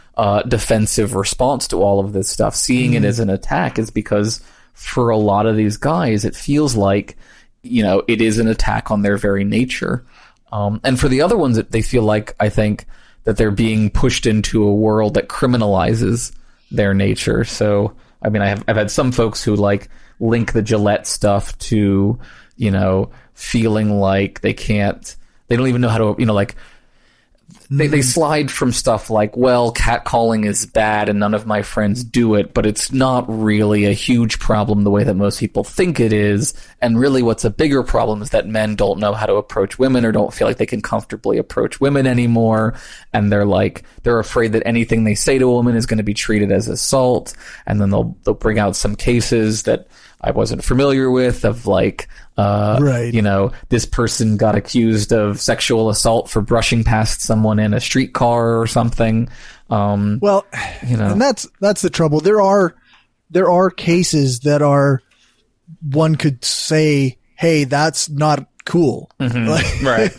defensive response to all of this stuff. Seeing it as an attack is because for a lot of these guys, it feels like, it is an attack on their very nature. And for the other ones, they feel like, I think, that they're being pushed into a world that criminalizes their nature. So, I mean, I've had some folks who, like, link the Gillette stuff to, feeling like they don't even know how to, like, they slide from stuff like, well, catcalling is bad and none of my friends do it, but it's not really a huge problem the way that most people think it is. And really what's a bigger problem is that men don't know how to approach women or don't feel like they can comfortably approach women anymore. And they're afraid that anything they say to a woman is going to be treated as assault. And then they'll bring out some cases that I wasn't familiar with of like, right. This person got accused of sexual assault for brushing past someone in a streetcar or something. And that's the trouble. There are cases that are, one could say, hey, that's not cool. Mm-hmm. Right.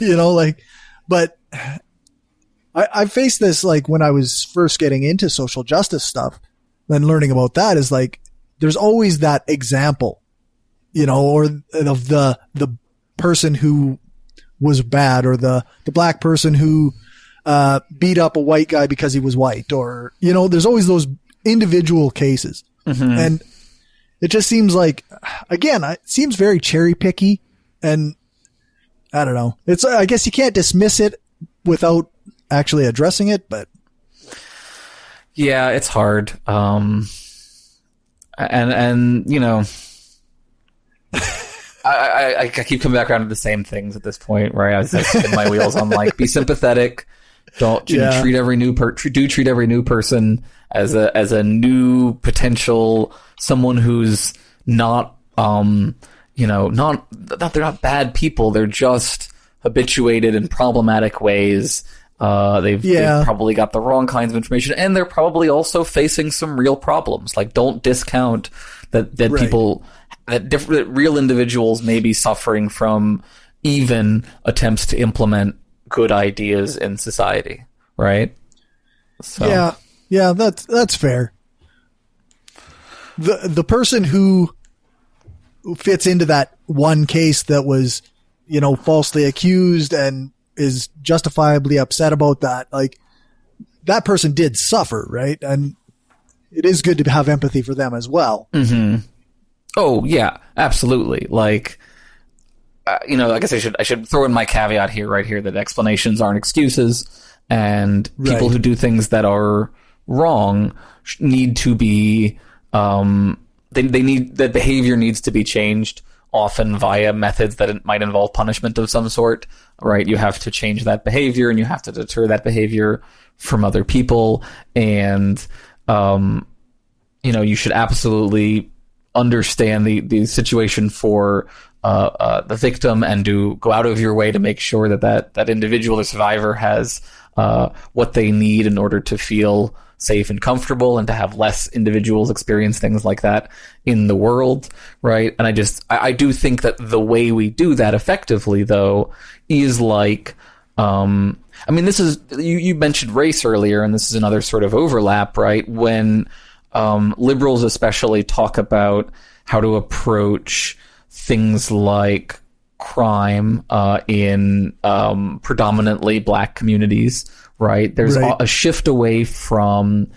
But I faced this like when I was first getting into social justice stuff, then learning about that is like, there's always that example, or of the person who was bad, or the black person who beat up a white guy because he was white, or there's always those individual cases. Mm-hmm. And it just seems like, again, it seems very cherry picky, and I don't know. I guess you can't dismiss it without actually addressing it, but yeah, it's hard. I keep coming back around to the same things at this point, right? I spin my wheels on like, be sympathetic. Treat every new person as a new potential, someone who's not, they're not bad people. They're just habituated in problematic ways. They've probably got the wrong kinds of information, and they're probably also facing some real problems. Like, don't discount that right. people, that real individuals may be suffering from even attempts to implement good ideas in society, right? So. Yeah, that's fair. The person who fits into that one case that was, falsely accused and is justifiably upset about that, like, that person did suffer, right? And it is good to have empathy for them as well. Mm-hmm. Oh yeah, absolutely. Like, I guess I should throw in my caveat right here that explanations aren't excuses, and people who do things that are wrong need to be, that behavior needs to be changed, often via methods that it might involve punishment of some sort, right? You have to change that behavior, and you have to deter that behavior from other people. And, you should absolutely understand the situation for the victim, and go out of your way to make sure that individual or survivor has what they need in order to feel safe and comfortable, and to have less individuals experience things like that in the world, right? And I do think that the way we do that effectively, though, is like, this is, you mentioned race earlier, and this is another sort of overlap, right? When liberals especially talk about how to approach things like crime in predominantly black communities, right? There's a shift away from,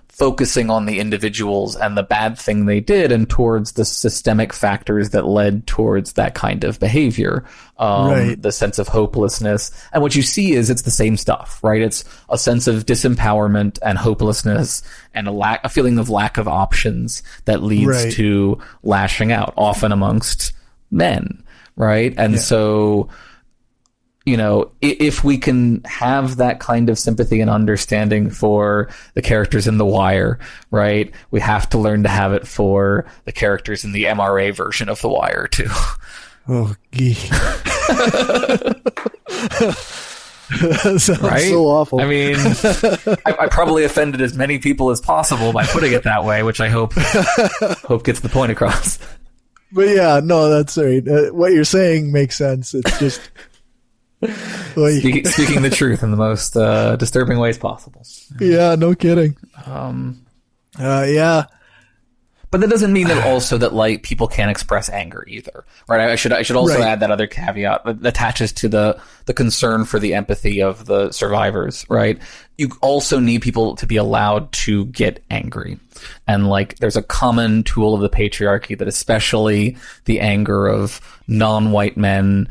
focusing on the individuals and the bad thing they did, and towards the systemic factors that led towards that kind of behavior, the sense of hopelessness. And what you see is it's the same stuff, right? It's a sense of disempowerment and hopelessness, and a feeling of lack of options that leads to lashing out, often amongst men, right? And so, if we can have that kind of sympathy and understanding for the characters in The Wire, right, we have to learn to have it for the characters in the MRA version of The Wire, too. Oh, gee. That sounds so awful. I mean, I probably offended as many people as possible by putting it that way, which I hope gets the point across. But yeah, no, that's right. What you're saying makes sense. It's just... Speaking the truth in the most disturbing ways possible. Yeah, no kidding. Yeah. But that doesn't mean that also that like people can't express anger either, right? I should also add that other caveat that attaches to the concern for the empathy of the survivors, right? You also need people to be allowed to get angry. And like there's a common tool of the patriarchy that especially the anger of non-white men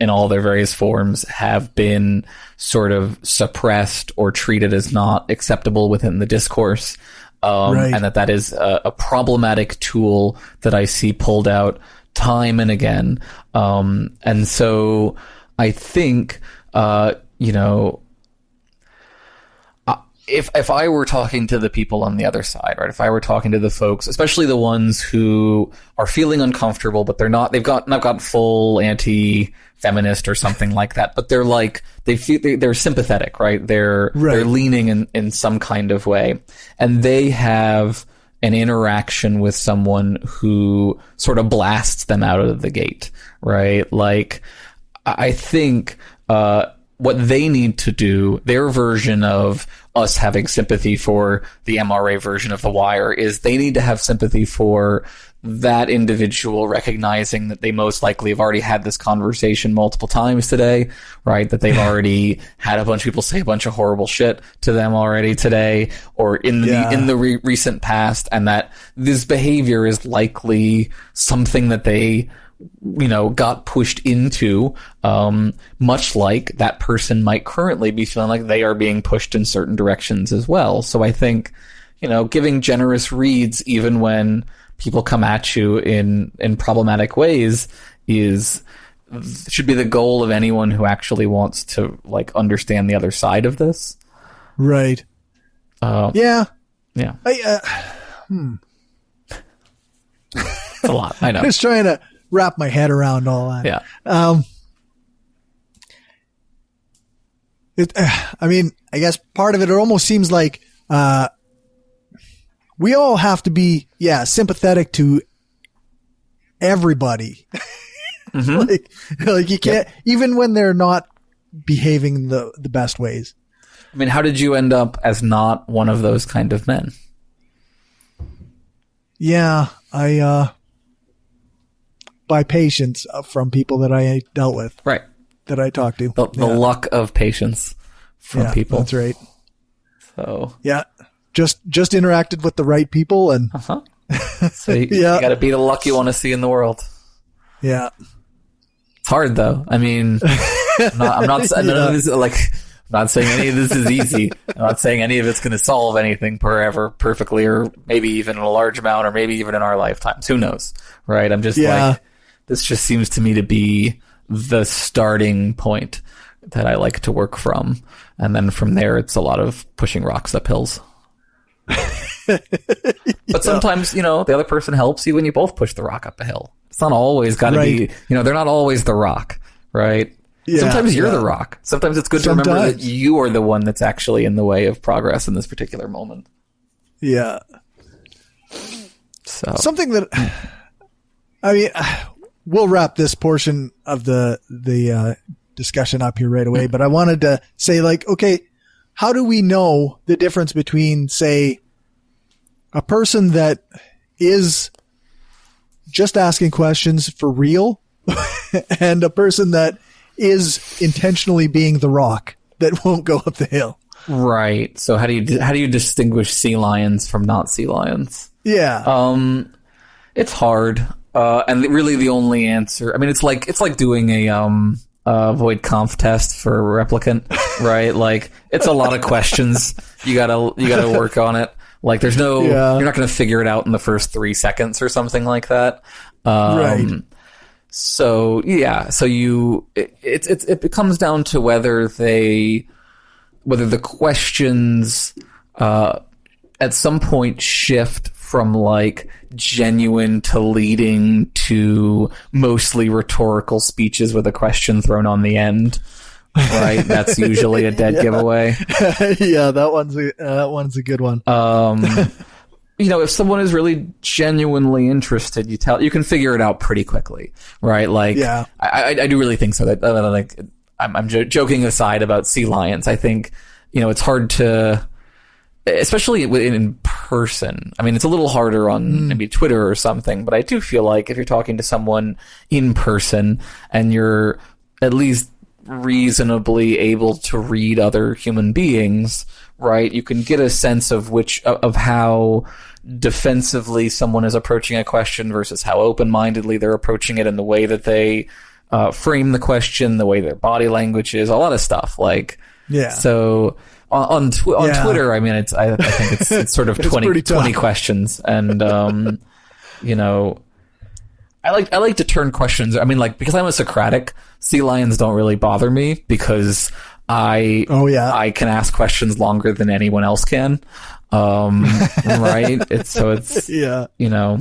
in all their various forms have been sort of suppressed or treated as not acceptable within the discourse. And that is a problematic tool that I see pulled out time and again. And so I think, if I were talking to the people on the other side, right? If I were talking to the folks, especially the ones who are feeling uncomfortable, but they've not got full anti-feminist or something like that, but they're like, they're sympathetic, right? They're leaning in some kind of way, and they have an interaction with someone who sort of blasts them out of the gate, right? Like, I think, what they need to do, their version of us having sympathy for the MRA version of The Wire, is they need to have sympathy for that individual, recognizing that they most likely have already had this conversation multiple times today, right? That they've already had a bunch of people say a bunch of horrible shit to them already today, or in the recent past, and that this behavior is likely something that they got pushed into, much like that person might currently be feeling like they are being pushed in certain directions as well. So I think, giving generous reads even when people come at you in problematic ways should be the goal of anyone who actually wants to understand the other side of this. Right. Yeah. Yeah. It's a lot. I know. I was trying to wrap my head around all that. Yeah. I guess part of it almost seems like we all have to be sympathetic to everybody. Mm-hmm. like you can't, even when they're not behaving the best ways. I mean, how did you end up as not one of those kind of men? Yeah, by patience from people that I dealt with. Right. That I talked to. The luck of patience from people. That's right. So. Yeah. Just interacted with the right people and. So you got to be the luck you want to see in the world. Yeah. It's hard though. I mean, I'm not saying any of this is easy. I'm not saying any of it's going to solve anything forever perfectly, or maybe even in a large amount, or maybe even in our lifetimes. Who knows? Right. I'm just this just seems to me to be the starting point that I like to work from. And then from there, it's a lot of pushing rocks up hills. But sometimes, the other person helps you when you both push the rock up a hill. It's not always got to be, they're not always the rock, right? Yeah, sometimes you're the rock. Sometimes it's good to remember that you are the one that's actually in the way of progress in this particular moment. Yeah. So something that, we'll wrap this portion of the discussion up here right away, but I wanted to say, okay, how do we know the difference between, say, a person that is just asking questions for real and a person that is intentionally being the rock that won't go up the hill? Right. So how do you distinguish sea lions from not sea lions? Yeah. It's hard. And really the only answer, it's like doing a void conf test for a replicant, right? It's a lot of questions. You gotta work on it. There's no, you're not going to figure it out in the first 3 seconds or something like that. Right. So it comes down to whether the questions, at some point shift from genuine to leading to mostly rhetorical speeches with a question thrown on the end. Right, that's usually a dead giveaway. Yeah, that one's a good one. If someone is really genuinely interested, you can figure it out pretty quickly, right? I do really think so. That I'm joking aside about sea lions. I think it's hard to, especially in person. It's a little harder on maybe Twitter or something, but I do feel like if you're talking to someone in person and you're at least reasonably able to read other human beings, right? You can get a sense of how defensively someone is approaching a question versus how open-mindedly they're approaching it, and the way that they frame the question, the way their body language is, a lot of stuff. Like, so on Twitter, I mean, I think it's sort of 20 questions, and you know, I like to turn questions. I mean, like, because I'm a Socratic, sea lions don't really bother me because I can ask questions longer than anyone else can. Right? It's you know,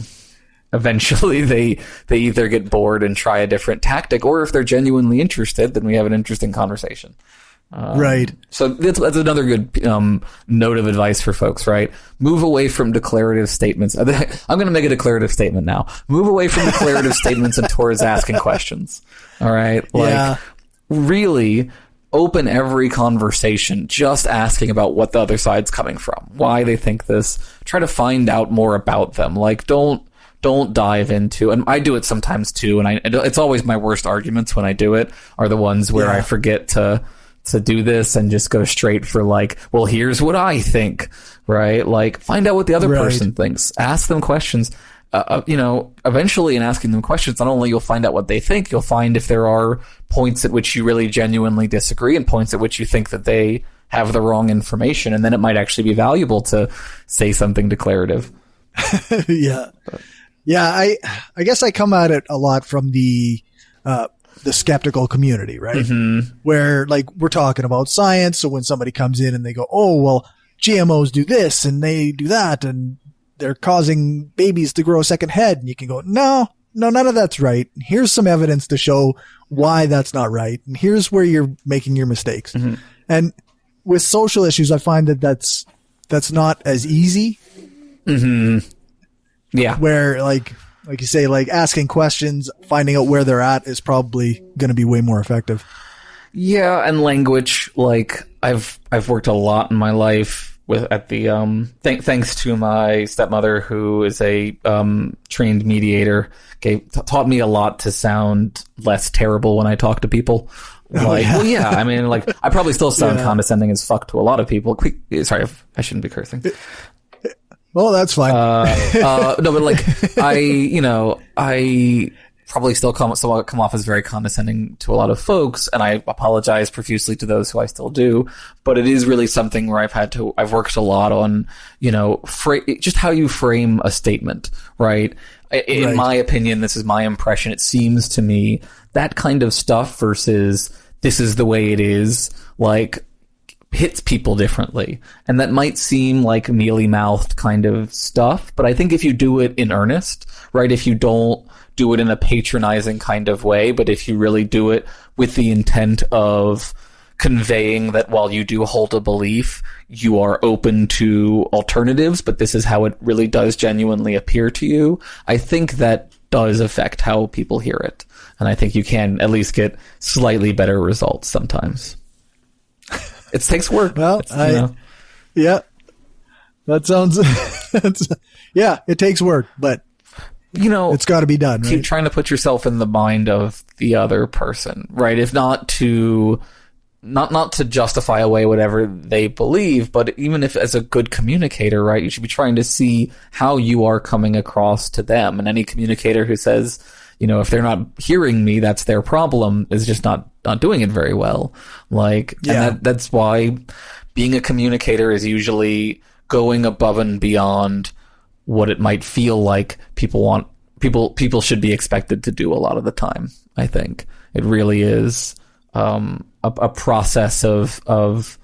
eventually they either get bored and try a different tactic, or if they're genuinely interested, then we have an interesting conversation. Right. So that's another good note of advice for folks, right? Move away from declarative statements. I'm going to make a declarative statement now. Move away from declarative statements and towards asking questions. All right? Like, really open every conversation just asking about what the other side's coming from, why they think this. Try to find out more about them. Like, don't dive into, and I do it sometimes too, and it's always my worst arguments when I do it are the ones where I forget to do this and just go straight for, like, well, here's what I think, right? Like, find out what the other person thinks. Ask them questions. You know, eventually in asking them questions, not only you'll find out what they think, you'll find if there are points at which you really genuinely disagree and points at which you think that they have the wrong information, and then it might actually be valuable to say something declarative. Yeah, I guess I come at it a lot from the skeptical community, right? Mm-hmm. Where, like, we're talking about science, so when somebody comes in and they go, oh, well, GMOs do this and they do that, and they're causing babies to grow a second head, and you can go, no, none of that's right. Here's some evidence to show why that's not right, and here's where you're making your mistakes. Mm-hmm. And with social issues, I find that that's not as easy. Mm-hmm. Yeah. Where, like you say, like, asking questions, finding out where they're at is probably going to be way more effective. Yeah, and language, like, I've worked a lot in my life at the thanks to my stepmother, who is a trained mediator, taught me a lot to sound less terrible when I talk to people. Like, well, yeah, I mean, like, I probably still sound condescending as fuck to a lot of people. Sorry, I shouldn't be cursing. Well, that's fine. No, but, like, I probably still come off as very condescending to a lot of folks, and I apologize profusely to those who I still do. But it is really something where I've worked a lot on, you know, just how you frame a statement, right? In my opinion, this is my impression. It seems to me that kind of stuff versus this is the way it is, like, hits people differently. And that might seem like mealy-mouthed kind of stuff, but I think if you do it in earnest, right, if you don't do it in a patronizing kind of way, but if you really do it with the intent of conveying that while you do hold a belief, you are open to alternatives, but this is how it really does genuinely appear to you, I think that does affect how people hear it. And I think you can at least get slightly better results sometimes. It takes work. Well, yeah, that sounds, it takes work, but, you know, it's got to be done. Keep trying to put yourself in the mind of the other person, right? If not to, not to justify away whatever they believe, but even if as a good communicator, right, you should be trying to see how you are coming across to them. And any communicator who says, you know, if they're not hearing me, that's their problem, is just not doing it very well. Like, and that's why being a communicator is usually going above and beyond what it might feel like people should be expected to do a lot of the time. I think it really is a process of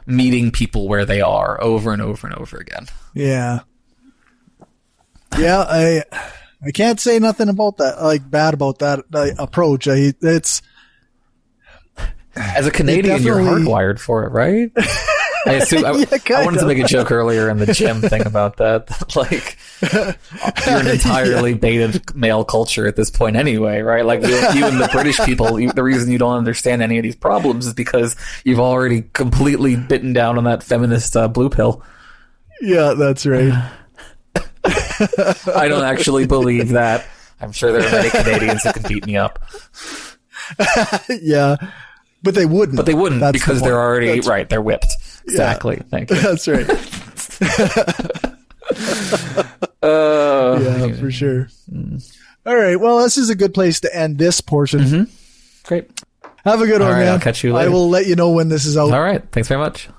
meeting people where they are over and over and over again. Yeah. I can't say nothing about that, like, bad about that approach. It's, as a Canadian, you're hardwired for it, right? I assume. I wanted to make a joke earlier in the gym thing about that. Like, you're an entirely baited male culture at this point anyway, right? Like, you and the British people, the reason you don't understand any of these problems is because you've already completely bitten down on that feminist blue pill. Yeah, that's right. I don't actually believe that. I'm sure there are many Canadians that can beat me up. Yeah. But they wouldn't. That's because they're already, right, they're whipped. Exactly. Yeah. Thank you. That's right. Yeah, for sure. All right. Well, this is a good place to end this portion. Mm-hmm. Great. Have a good one, All right, man. I'll catch you later. I will let you know when this is out. All right. Thanks very much.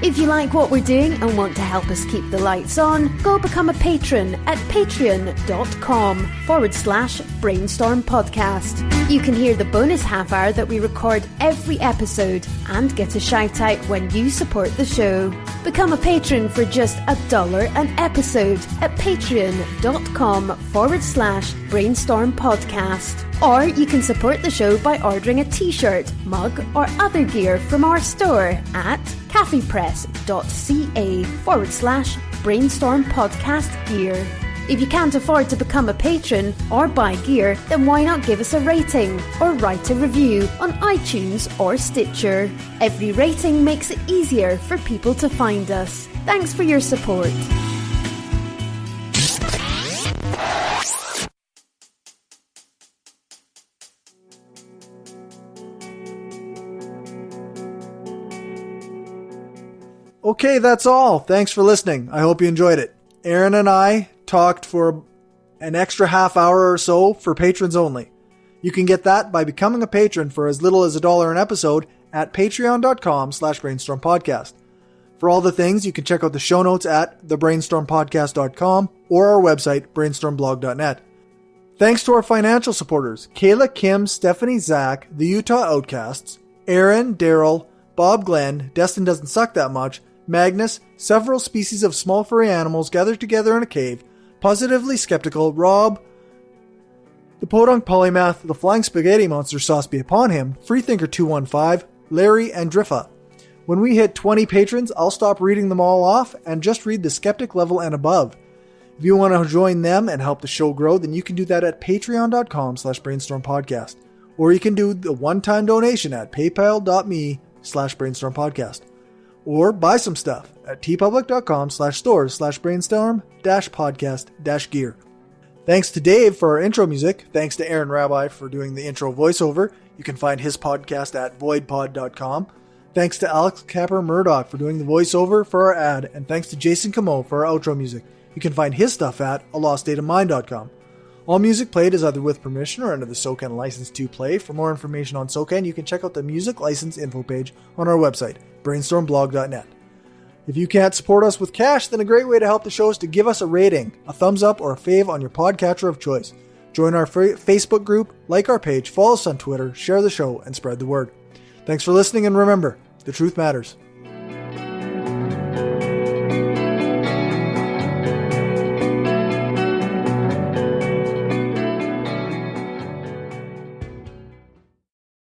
If you like what we're doing and want to help us keep the lights on, go become a patron at patreon.com/brainstorm podcast. You can hear the bonus half hour that we record every episode and get a shout out when you support the show. Become a patron for just $1 an episode at patreon.com/brainstorm podcast. Or you can support the show by ordering a t-shirt, mug or other gear from our store at caffeepress.ca/brainstorm podcast gear. If you can't afford to become a patron or buy gear, then why not give us a rating or write a review on iTunes or Stitcher? Every rating makes it easier for people to find us. Thanks for your support. Okay, that's all. Thanks for listening. I hope you enjoyed it. Aaron and I talked for an extra half hour or so for patrons only. You can get that by becoming a patron for as little as $1 an episode at patreon.com/brainstormpodcast. For all the things, you can check out the show notes at thebrainstormpodcast.com or our website, brainstormblog.net. Thanks to our financial supporters, Kayla, Kim, Stephanie, Zach, the Utah Outcasts, Aaron, Daryl, Bob Glenn, Destin Doesn't Suck That Much, Magnus, several species of small furry animals gathered together in a cave, Positively Skeptical, Rob, the Podunk Polymath, the Flying Spaghetti Monster Sauce Be Upon Him, Freethinker215, Larry, and Driffa. When we hit 20 patrons, I'll stop reading them all off and just read the skeptic level and above. If you want to join them and help the show grow, then you can do that at patreon.com/brainstormpodcast. Or you can do the one-time donation at paypal.me/brainstormpodcast. Or buy some stuff at tpublic.com/stores/brainstorm-podcast-gear. Thanks to Dave for our intro music. Thanks to Aaron Rabi for doing the intro voiceover. You can find his podcast at voidpod.com. Thanks to Alex Capper Murdoch for doing the voiceover for our ad. And thanks to Jason Camo for our outro music. You can find his stuff at aloststateofmind.com. All music played is either with permission or under the SOCAN license to play. For more information on SOCAN, you can check out the music license info page on our website, brainstormblog.net. If you can't support us with cash, then a great way to help the show is to give us a rating, a thumbs up, or a fave on your podcatcher of choice. Join our Facebook group, like our page, follow us on Twitter, share the show, and spread the word. Thanks for listening, and remember, the truth matters.